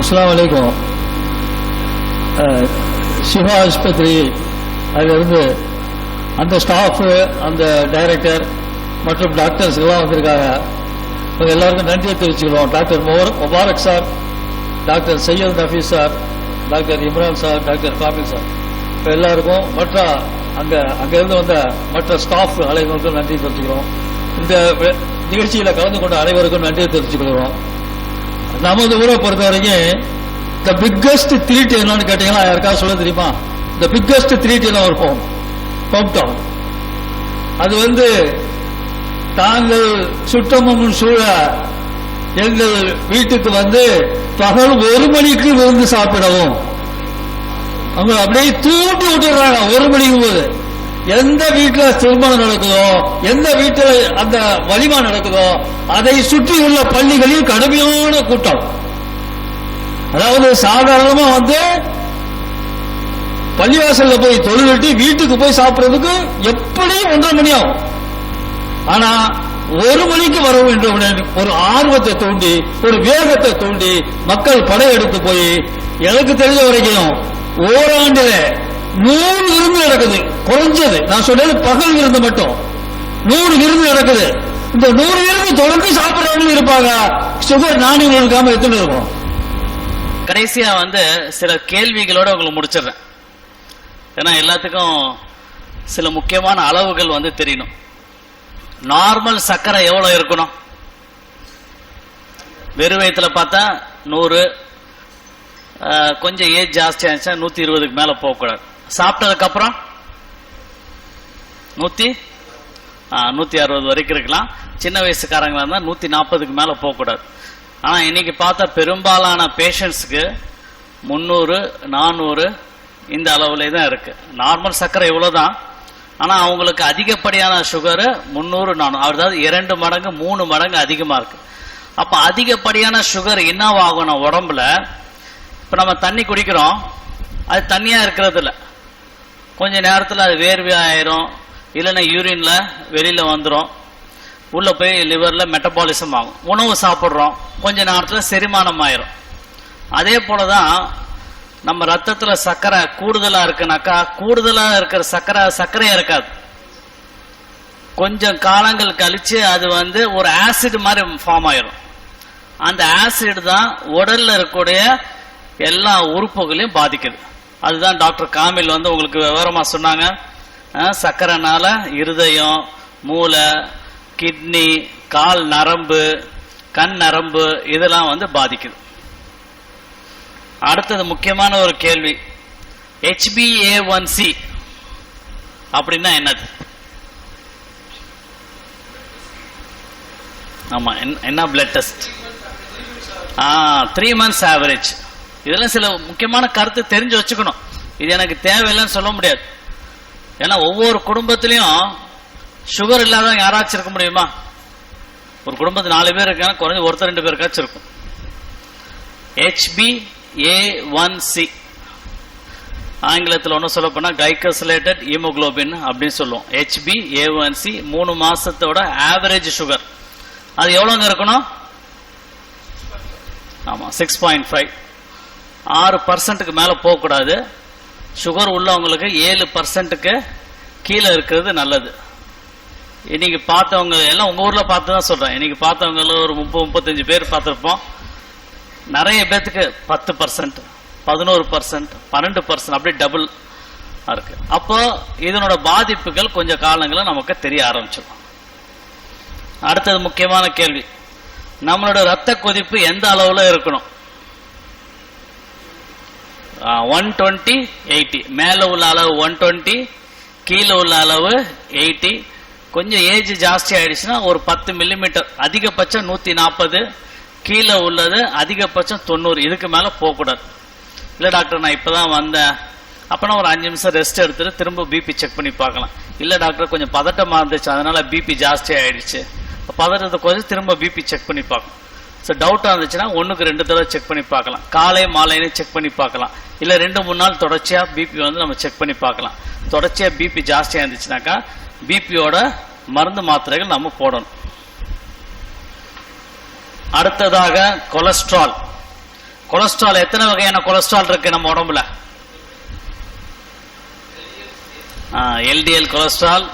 அஸ்ஸலாமு அலைக்கும். ஷிஃபா ஆஸ்பத்திரி அதிலிருந்து அந்த ஸ்டாஃப், அந்த டைரக்டர் மற்றும் டாக்டர்ஸ் எல்லாம் வந்திருக்காங்க. எல்லாருக்கும் நன்றியை தெரிவிச்சுக்கிறோம். Doctor Mubarak sir, doctor Syed Nafees sir, doctor Imran sir, doctor Kamil sir, இப்போ எல்லாருக்கும் மற்ற அங்கிருந்து வந்த மற்ற ஸ்டாஃப் அனைவருக்கும் நன்றி தெரிவிச்சுக்கிறோம். இந்த நிகழ்ச்சியில் கலந்து கொண்ட அனைவருக்கும் நன்றியை தெரிவிச்சுக்கிறோம். நமது ஊரை பொறுத்த வரைக்கும் த பிக்கஸ்ட் த்ரீட் என்னன்னு கேட்டீங்கன்னா யாருக்காவது சொல்ல தெரியுமா? த பிக்கஸ்ட் த்ரீட் என்ன ஒரு ஹோம் டவுன். அது தாங்கள் சுற்றமும் சூழ எங்கள் வீட்டுக்கு பகல் 1 மணிக்கு விருந்து சாப்பிடவும் அவங்க அப்படியே தூண்டி விட்டுறாங்க. 1 மணிக்கும் போது எந்த வீட்டில் திருமணம் நடக்குதோ, எந்த வீட்டில் அந்த வலிமா நடக்குதோ அதை சுற்றி உள்ள பள்ளிகளில் கடுமையான கூட்டம். அதாவது சாதாரணமா பள்ளிவாசல்ல போய் தொழுவிட்டு வீட்டுக்கு போய் சாப்பிடுறதுக்கு எப்படியும் 1:30 மணி ஆகும். ஆனா 1 மணிக்கு வர வேண்டும் ஒரு ஆர்வத்தை தூண்டி, ஒரு வேகத்தை தூண்டி மக்கள் படையெடுத்து போய், எனக்கு தெரிஞ்ச வரைக்கும் ஓராண்டுல 100 விருந்து நடக்குது. குறைஞ்சது நான் சொல்றது பகல் விருந்து மட்டும் 100 விருந்து நடக்குது. இந்த 100 விருந்து தொடர்ந்து சாப்பிடுறவங்க இருப்பாங்க. சுகர் நானும் இருக்காம எத்தனை இருக்கும். கடைசியா சில கேள்விகளோட உங்களுக்கு முடிச்சிடுறேன். ஏன்னா எல்லாத்துக்கும் சில முக்கியமான அளவுகள் தெரியணும். நார்மல் சர்க்கரை எவ்வளவு இருக்கணும்? வெறும் வயிற்றுல பார்த்தா 100, கொஞ்சம் ஏஜ் ஜாஸ்தி ஆச்சுன்னா 120க்கு மேல போகக்கூடாது. சாப்பிட்டதுக்கு அப்புறம் 160 வரைக்கும் இருக்கலாம். சின்ன வயசுக்காரங்களா இருந்தா 140க்கு மேல போகக்கூடாது. ஆனா இன்னைக்கு பார்த்தா பெரும்பாலான பேஷண்ட்ஸுக்கு 300, 400 இந்த அளவுல தான் இருக்கு. நார்மல் சர்க்கரை இவ்வளவுதான். ஆனா அவங்களுக்கு அதிகப்படியான சுகர் 300, 400, அதாவது 2 மடங்கு 3 மடங்கு அதிகமா இருக்கு. அப்ப அதிகப்படியான சுகர் என்னவாகணும் உடம்புல? இப்ப நம்ம தண்ணி குடிக்கிறோம், அது தண்ணியா இருக்கிறது இல்ல, கொஞ்ச நேரத்துல அது வேர்வை ஆயிரும், இல்லைன்னா யூரின்ல வெளியில வந்துடும், உள்ள போய் லிவர்ல மெட்டபாலிசம் ஆகும். உணவு சாப்பிட்றோம், கொஞ்ச நேரத்துல செரிமானம் ஆயிரும். அதே போலதான் நம்ம ரத்தத்துல சர்க்கரை கூடுதலா இருக்குனாக்கா, கூடுதலா இருக்கிற சர்க்கரையா இருக்காது. கொஞ்சம் காலங்கள் கழிச்சு அது ஒரு ஆசிட் மாதிரி ஃபார்ம் ஆயிரும். அந்த ஆசிட் தான் உடல்ல இருக்கக்கூடிய எல்லா உறுப்புகளையும் பாதிக்குது. அதுதான் டாக்டர் காமில் உங்களுக்கு விவரமா சொன்னாங்க. சர்க்கரைனால இருதயம், மூளை, கிட்னி, கால் நரம்பு, கண் நரம்பு இதெல்லாம் பாதிக்குது. அடுத்தது முக்கியமான ஒரு கேள்வி, HbA1c அப்படின்னா என்னது? ஆமா, என்ன பிளட் டெஸ்ட்? 3 months average. இதெல்லாம் சில முக்கியமான கருத்து தெரிஞ்சு வச்சுக்கணும். இது எனக்கு தேவையில்லைன்னு சொல்ல முடியாது. ஏன்னா ஒவ்வொரு குடும்பத்திலையும் சுகர் இல்லாதவங்க யாராச்சும் இருக்க முடியுமா? ஒரு குடும்பத்தில் 4 பேர் இருக்காங்க, குறைஞ்ச ஒருத்தர் 2 பேருக்காச்சும் இருக்கும். HbA1c ஆங்கிலத்தில் ஒன்றும் சொல்ல போனா கிளைகோசிலேட்டட் ஹீமோகுளோபின் அப்படின்னு சொல்லுவோம். HbA1c 3 மாசத்தோட average sugar. அது எவ்வளவுங்க இருக்கணும்? ஆமா, 6.5. 6% மேல போகக்கூடாது. சுகர் உள்ளவங்களுக்கு 7%க்கு கீழே இருக்கிறது நல்லது. இன்னைக்கு பார்த்தவங்க எல்லாம் உங்க ஊர்ல பார்த்து தான் சொல்றேன். இன்னைக்கு பார்த்தவங்க ஒரு 30-35 பேர் பார்த்திருப்போம். நிறைய பேத்துக்கு 10%, 11%, 12% அப்படி டபுள் இருக்கு. அப்போ இதனோட பாதிப்புகள் கொஞ்ச காலங்கள நமக்கு தெரிய ஆரம்பிச்சிடும். அடுத்தது முக்கியமான கேள்வி, நம்மளோட ரத்த கொதிப்பு எந்த அளவுல இருக்கணும்? 120/80. மேல உள்ள அளவு 120, கீழே உள்ள அளவு 80. கொஞ்சம் ஏஜ் ஜாஸ்தி ஆயிடுச்சுன்னா ஒரு 10 மில்லிமீட்டர், அதிகபட்சம் 140, கீழே உள்ளது அதிகபட்சம் 90. இதுக்கு மேல போகக்கூடாது. இல்ல டாக்டர் நான் இப்பதான் வந்தேன், அப்பனா ஒரு 5 நிமிஷம் ரெஸ்ட் எடுத்துட்டு திரும்ப பிபி செக் பண்ணி பார்க்கலாம். இல்ல டாக்டர் கொஞ்சம் பதட்டமா இருந்துச்சு, அதனால பிபி ஜாஸ்தி ஆயிடுச்சு, பதட்டத்தை கொஞ்சம் திரும்ப பிபி செக் பண்ணி பார்க்கலாம். ஸோ டவுட்டா இருந்துச்சுன்னா 1க்கு 2 தடவை செக் பண்ணி பார்க்கலாம். காலை மாலைன்னு செக் பண்ணி பார்க்கலாம். இல்ல 2-3 நாள் தொடர்ச்சியா பிபி நம்ம செக் பண்ணி பார்க்கலாம். தொடர்ச்சியா பிபி ஜாஸ்தியா இருந்துச்சுனாக்கா பிபியோட மருந்து மாத்திரைகள் நம்ம போடணும். அடுத்ததாக கொலஸ்ட்ரால். கொலஸ்ட்ரால் எத்தனை வகையான கொலஸ்ட்ரால் இருக்கு நம்ம உடம்புல? LDL cholesterol,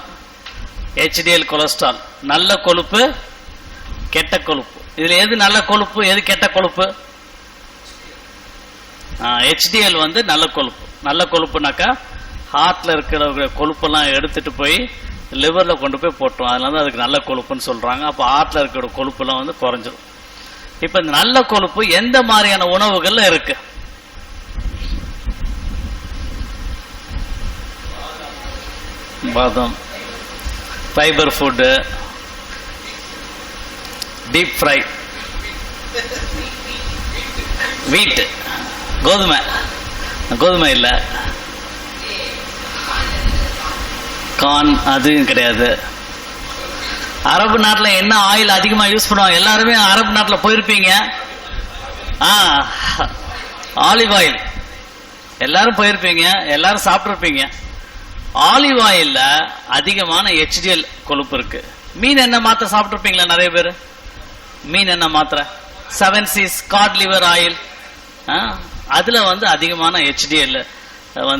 HDL cholesterol. நல்ல கொழுப்பு, கெட்ட கொழுப்பு. இதுல எது நல்ல கொழுப்பு, எது கெட்ட கொழுப்பு? ஹெச்டிஎல் நல்ல கொழுப்பு. நல்ல கொழுப்புனாக்கா ஹார்ட்ல இருக்கிற கொழுப்பெல்லாம் எடுத்துட்டு போய் லிவர்ல கொண்டு போய் போட்டோம். அதனால அதுக்கு நல்ல கொழுப்புன்னு சொல்றாங்க. அப்ப ஹார்ட்ல இருக்கிற கொழுப்பெல்லாம் குறைஞ்சிடும். இப்ப இந்த நல்ல கொழுப்பு எந்த மாதிரியான உணவுகள்ல இருக்கு? பாதாம், ஃபைபர் ஃபுட்டு, டீப் ஃப்ரை, வீட், கோதுமை, கோதுமை இல்ல, கார்ன் அதுவும் கிடையாது. அரபு நாட்டில் என்ன ஆயில் அதிகமா யூஸ் பண்ணுவாங்க? எல்லாருமே அரபு நாட்டில் போயிருப்பீங்க. ஆலிவ் ஆயில் எல்லாரும் போயிருப்பீங்க, எல்லாரும் சாப்பிட்டுருப்பீங்க. ஆலிவ் ஆயில்ல அதிகமான HDL கொழுப்பு இருக்கு. மீன் எண்ணெய் மாத்திரை சாப்பிட்டுருப்பீங்களா நிறைய பேர்? மீன் எண்ணெய் மாத்திரை 7 C's காட் லிவர் ஆயில், அதுல அதிகமான HDL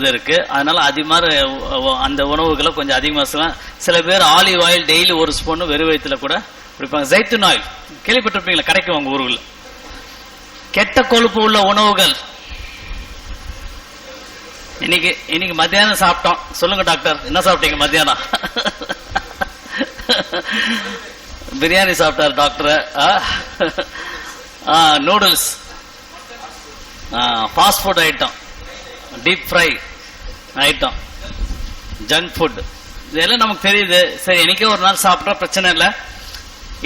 இருக்கு. அதனால அது மாதிரி அந்த உணவுகளை கொஞ்சம் அதிகமா சொல்லலாம். சில பேர் ஆலிவ் ஆயில் டெய்லி 1 ஸ்பூன் வெறும் வயிற்றுல கூட குடிப்பாங்க. ஜைத்துன் ஆயில் கேள்விப்பட்டிருப்பீங்களா? கிடைக்கும் உங்க ஊருக்குள்ள. கெட்ட கொழுப்பு உள்ள உணவுகள் இன்னைக்கு மத்தியானம் சாப்பிட்டோம். சொல்லுங்க டாக்டர், என்ன சாப்பிட்டீங்க மத்தியானம்? பிரியாணி சாப்பிட்டார் doctor. Noodles, fast food item, deep fry item, junk food, இதெல்லாம் நமக்கு தெரியுது. சரி, எனக்கே ஒரு நாள் சாப்பிட்ற பிரச்சனை இல்லை.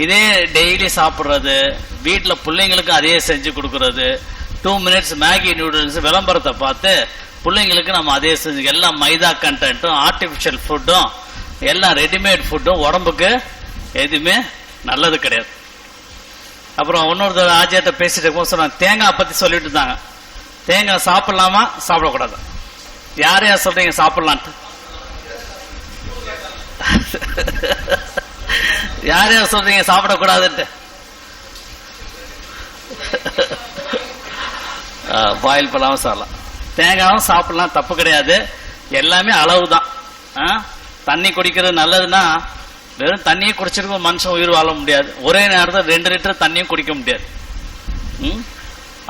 இதே டெய்லி சாப்பிட்றது, வீட்டில் பிள்ளைங்களுக்கு அதே செஞ்சு கொடுக்கறது, 2 minutes மேகி நூடுல்ஸ் விளம்பரத்தை பார்த்து பிள்ளைங்களுக்கு நம்ம அதே செஞ்சு, எல்லாம் மைதா கண்டென்ட்டும் ஆர்டிபிஷியல் ஃபுட்டும் எல்லாம் ரெடிமேட் ஃபுட்டும் உடம்புக்கு எதுவுமே நல்லது கிடையாது. அப்புறம் இன்னொருத்தர் ஆஜியாட்ட பேசிட்டு இருக்கும் சொன்னாங்க, தேங்காய் பத்தி சொல்லிட்டு இருந்தாங்க. தேங்காய் சாப்பிடலாமா சாப்பிடக்கூடாது? யார் யார் சொல்றீங்க சாப்பிடலான்ட்டு? யார் யார் சொல்றீங்க சாப்பிடக்கூடாதுன்ட்டு? பாயில் பண்ணாம சாப்பிடலாம், தேங்காயும் சாப்பிடலாம், தப்பு கிடையாது. எல்லாமே அளவு தான். தண்ணி குடிக்கிறது நல்லதுன்னா வெறும் தண்ணியை குடிச்சிருக்க மனுஷன் உயிர் வாழ முடியாது. ஒரே நேரத்தில் 2 லிட்டர் தண்ணியும் குடிக்க முடியாது.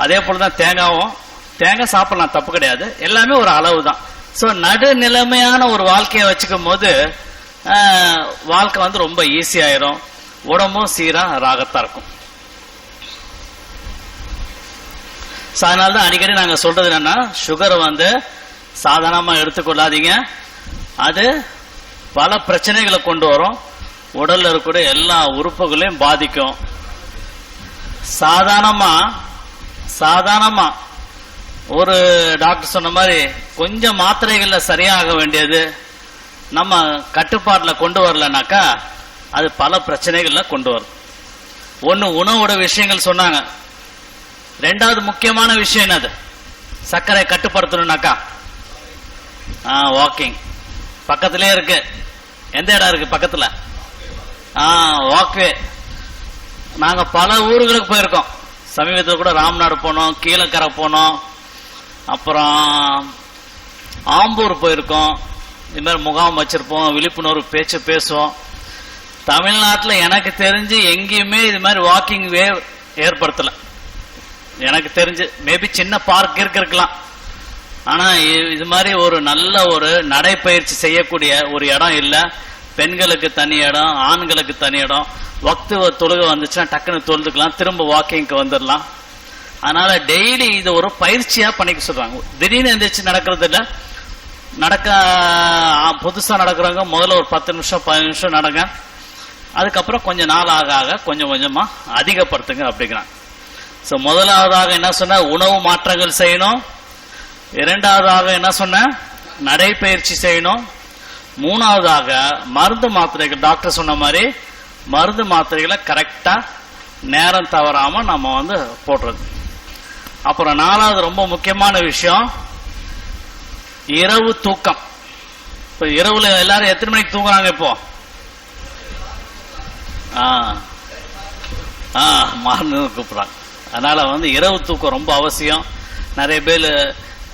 அதே போலதான் தேங்காய் சாப்பிடலாம், தப்பு கிடையாது. எல்லாமே ஒரு அளவு தான். ஸோ நடுநிலைமையான ஒரு வாழ்க்கையை வச்சுக்கும் போது வாழ்க்கை வந்து ரொம்ப ஈஸியாயிரும், உடம்பும் சீரா ராகத்தா இருக்கும். அதனால தான் அடிக்கடி நாங்க சொல்றது என்னன்னா, சுகரை வந்து சாதாரணமா எடுத்துக்கொள்ளாதீங்க. அது பல பிரச்சனைகளை கொண்டு வரும், உடல்ல இருக்கக்கூடிய எல்லா உறுப்புகளையும் பாதிக்கும். சாதாரணமா ஒரு டாக்டர் சொன்ன மாதிரி கொஞ்சம் மாத்திரைகள்ல சரியாக வேண்டியது நம்ம கட்டுப்பாட்டில் கொண்டு வரலனாக்கா அது பல பிரச்சனைகள்ல கொண்டு வரும். ஒன்னு உணவோட விஷயங்கள் சொன்னாங்க. 2வது முக்கியமான விஷயம் என்னது? சர்க்கரை கட்டுப்படுத்தணும்னாக்கா வாக்கிங். பக்கத்திலே இருக்கு. எந்த இடம் இருக்கு பக்கத்துல? வாக்வே. நாங்க பல ஊர்களுக்கு போயிருக்கோம். சமீபத்தில் கூட ராம்நாடு போனோம், கீழக்கரை போனோம், அப்புறம் ஆம்பூர் போயிருக்கோம். இது மாதிரி முகாம் வச்சிருப்போம், விழிப்புணர்வு பேச்சு பேசுவோம். தமிழ்நாட்டில் எனக்கு தெரிஞ்சு எங்கேயுமே இது மாதிரி வாக்கிங் வே ஏற்படுத்தல. எனக்கு தெரிஞ்சு மேபி சின்ன பார்க் இருக்கலாம், ஆனா இது மாதிரி ஒரு நல்ல ஒரு நடைப்பயிற்சி செய்யக்கூடிய ஒரு இடம் இல்ல. பெண்களுக்கு தனி இடம், ஆண்களுக்கு தனி இடம். வக்து தொழுகை வந்துச்சுன்னா டக்குன்னு தொழுதுக்கலாம், திரும்ப வாக்கிங்க்கு வந்துடலாம். அதனால டெய்லி இது ஒரு பயிற்சியா பண்ணிக்க சொல்றாங்க. திடீர்னு எந்திரிச்சு நடக்கிறது இல்ல. புதுசா நடக்கிறவங்க முதல்ல ஒரு 10 நிமிஷம் 15 நிமிஷம் நடங்க. அதுக்கப்புறம் கொஞ்சம் நாள் ஆக கொஞ்சம் கொஞ்சமா அதிகப்படுத்துங்க அப்படிங்கிறாங்க. சோ முதலாவதாக என்ன சொன்ன, உணவு மாற்றங்கள் செய்யணும். 2வதாக என்ன சொன்ன, நடைப்பயிற்சி செய்யணும். 3வதாக மருந்து மாத்திரைகள், டாக்டர் சொன்ன மாதிரி மருந்து மாத்திரைகளை கரெக்டா நேரம் தவறாம நம்ம வந்து போடுறது. அப்புறம் 4வது ரொம்ப முக்கியமான விஷயம் இரவு தூக்கம். இப்ப இரவுல எல்லாரும் எத்தனை மணிக்கு தூங்குறாங்க இப்போ? மார்னிங் கூப்பிடுறாங்க. அதனால வந்து இரவு தூக்கம் ரொம்ப அவசியம். நிறைய பேர்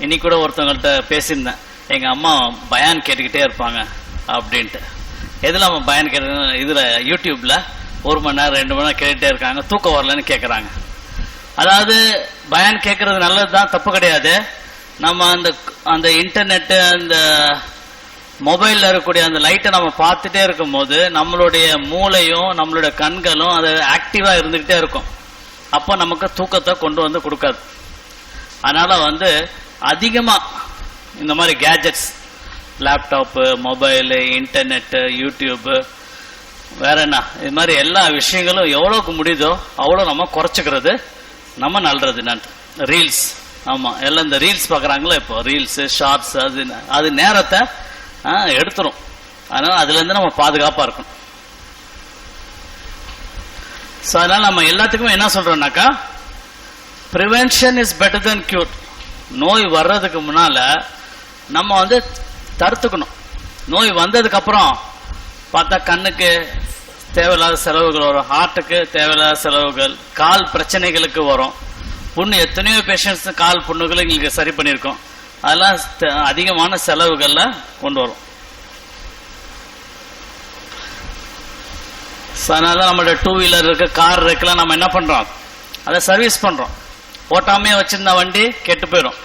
இன்னைக்கு கூட ஒருத்தவங்கள்ட்ட பேசியிருந்தேன், எங்க அம்மா பயான் கேட்டுக்கிட்டே இருப்பாங்க அப்படின்ட்டு. எதுல அவன் பயான் கேட்டு, இதுல யூடியூப்ல 1 மணி நேரம் 2 மணி நேரம் கேட்டுட்டே இருக்காங்க, தூக்கம் வரலன்னு கேட்கறாங்க. அதாவது பயான் கேட்கறது நல்லதுதான், தப்பு கிடையாது. நம்ம அந்த இன்டர்நெட், அந்த மொபைல்ல இருக்கக்கூடிய அந்த லைட்டை நம்ம பார்த்துட்டே இருக்கும் போது நம்மளுடைய மூளையும் நம்மளுடைய கண்களும் அது ஆக்டிவா இருந்துகிட்டே இருக்கும். அப்ப நமக்கு தூக்கத்தை கொண்டு வந்து கொடுக்காது. அதனால வந்து அதிகமா இந்த மாதிரி gadgets, laptop, mobile, internet, YouTube, வேற என்ன, இது மாதிரி எல்லா விஷயங்களும் எவ்வளவுக்கு முடியுதோ அவ்வளோ நம்ம குறைச்சிக்கிறது நம்ம நல்லது. ரீல்ஸ், ஆமா, எல்லாம் இந்த ரீல்ஸ் பாக்குறாங்களா இப்போ, ரீல்ஸ், ஷார்ட்ஸ், அது நேரத்தை எடுத்துரும். அதனால அதுல இருந்து நம்ம பாதுகாப்பா இருக்கணும். அதனால நம்ம எல்லாத்துக்குமே என்ன சொல்றோம்னாக்கா, prevention is better than cure. நோய் வர்றதுக்கு முன்னால நம்ம வந்து தடுத்துக்கணும். நோய் வந்ததுக்கு அப்புறம் பார்த்தா கண்ணுக்கு தேவையில்லாத செலவுகள் வரும், ஹார்ட்டுக்கு தேவையில்லாத செலவுகள், கால் பிரச்சனைகளுக்கு வரும். புண்ணு, எத்தனையோ பேஷண்ட்ஸ் கால் புண்ணுகளை எங்களுக்கு சரி பண்ணியிருக்கோம். அதெல்லாம் அதிகமான செலவுகள்ல கொண்டு வரும். அதனால நம்மளோட 2 வீலர் இருக்கு, கார் இருக்குலாம், நம்ம என்ன பண்றோம், அதை சர்வீஸ் பண்றோம். ஓட்டாமே வச்சிருந்த வண்டி கெட்டு போயிடும்,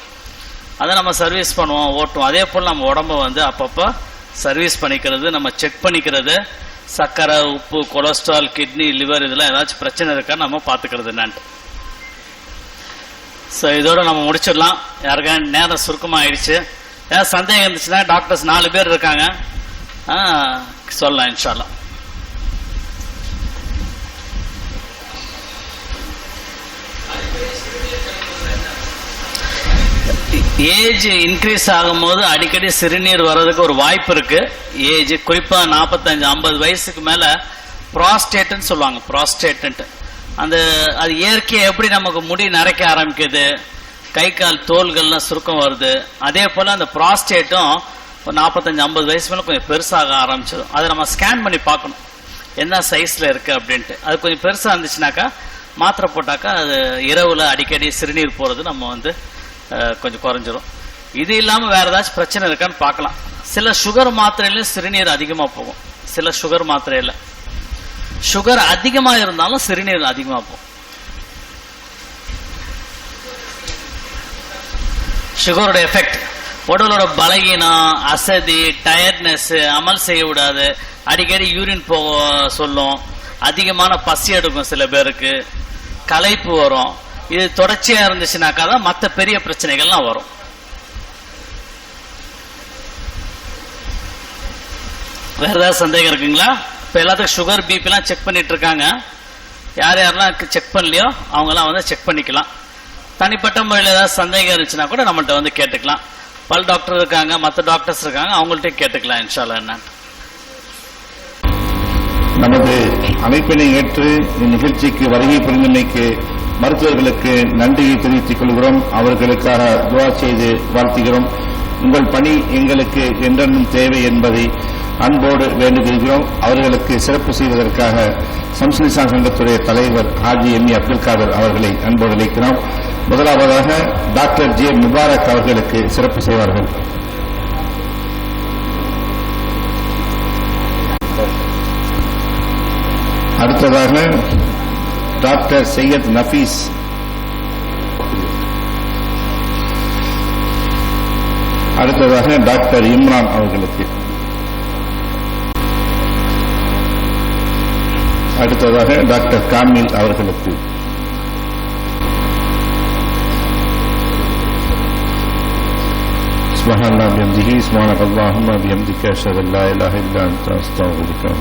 அதை நம்ம சர்வீஸ் பண்ணுவோம், ஓட்டுவோம். அதே போல் நம்ம உடம்ப வந்து அப்பப்போ சர்வீஸ் பண்ணிக்கிறது, நம்ம செக் பண்ணிக்கிறது, சர்க்கரை, உப்பு, கொலஸ்ட்ரால், கிட்னி, லிவர் இதெல்லாம் ஏதாச்சும் பிரச்சனை இருக்கா நம்ம பார்த்துக்கிறது என்னான்ட்டு. ஸோ இதோட நம்ம முடிச்சிடலாம். யாருக்கா நேரம் சுருக்கமாக ஆயிடுச்சு. ஏதாவது சந்தேகம் இருந்துச்சுன்னா டாக்டர்ஸ் 4 பேர் இருக்காங்க, சொல்லலாம் இன்ஷா அல்லாஹ். ஏஜ் இன்க்ரீஸ் ஆகும்போது அடிக்கடி சிறுநீர் வர்றதுக்கு ஒரு வாய்ப்பு இருக்கு. ஏஜ் குறிப்பா 45-50 வயசுக்கு மேல ப்ராஸ்டேட்னு சொல்லுவாங்க. ப்ராஸ்டேட் அந்த அது இயற்கையை எப்படி நமக்கு முடி நரைக்க ஆரம்பிக்குது, கை கால் தோள்கள்லாம் சுருக்கம் வருது, அதே போல அந்த ப்ராஸ்டேட்டும் ஒரு 45-50 வயசு மேல கொஞ்சம் பெருசாக ஆரம்பிச்சிடும். அதை நம்ம ஸ்கேன் பண்ணி பார்க்கணும் என்ன சைஸ்ல இருக்கு அப்படின்ட்டு. அது கொஞ்சம் பெருசா இருந்துச்சுனாக்கா மாத்திரை போட்டாக்கா அது இரவுல அடிக்கடி சிறுநீர் போறது நம்ம கொஞ்சம் குறைஞ்சிரும். இது இல்லாம வேற ஏதாச்சும் பிரச்சனை இருக்கான்னு பார்க்கலாம். சில சுகர் மாத்திரையில சிறுநீர் அதிகமா போகும். சில சுகர் மாத்திரையில சுகர் அதிகமா இருந்தாலும் சிறுநீர் அதிகமா போகும். சுகரோட எஃபெக்ட் உடலோட பலகீனம், அசதி, டயர்ட்னஸ், அமல் செய்ய விடாது, அடிக்கடி யூரின் போக சொல்லும், அதிகமான பசி எடுக்கும், சில பேருக்கு களைப்பு வரும். இது தொடர்ச்சியா இருந்துச்சுனாக்கா தான் மற்ற பெரிய பிரச்சனைகள்லாம் வரும். வேற ஏதாவது சந்தேகம் இருக்குங்களா? இப்ப எல்லாத்துக்கும் சுகர், பிபி எல்லாம் செக் பண்ணிட்டு இருக்காங்க. யார் யாரெல்லாம் செக் பண்ணலையோ அவங்கெல்லாம் செக் பண்ணிக்கலாம். தனிப்பட்ட முறையில் ஏதாவது சந்தேகம் இருந்துச்சுன்னா கூட நம்மள்ட்ட கேட்டுக்கலாம். பல் டாக்டர் இருக்காங்க, மற்ற டாக்டர்ஸ் இருக்காங்க, அவங்கள்ட்ட கேட்டுக்கலாம் இன்ஷா அல்லாஹ். என்ன நமது அமைப்பினை ஏற்று இந்நிகழ்ச்சிக்கு வருகை புரிந்தமைக்கு மருத்துவர்களுக்கு நன்றியை தெரிவித்துக் கொள்கிறோம். அவர்களுக்காக துஆ செய்து வாழ்த்துகிறோம். உங்கள் பணி எங்களுக்கு என்றென்றும் தேவை என்பதை அன்போடு வேண்டுகிறோம். அவர்களுக்கு சிறப்பு செய்வதற்காக சம்சுலிசா சங்கத்துடைய தலைவர் ஹாஜி எம்இ அப்துல் காதர் அவர்களை அன்போடு அழைக்கிறோம். முதலாவதாக டாக்டர் ஜே முபாரக் அவர்களுக்கு சிறப்பு செய்வார்கள். அடுத்ததாக டாக்டர் சையத் நஃபீஸ், அடுத்ததாக டாக்டர் இம்ரான் அவர்களுக்கு, அடுத்ததாக டாக்டர் காமில் அவர்களுக்கு, சுப்ஹானல்லாஹி வபிஹம்திஹி சுப்ஹானல்லாஹி வபிஹம்திஹி அஷ்ஹது அல்லா இலாஹா இல்லா அன்த அஸ்தக்ஃபிருக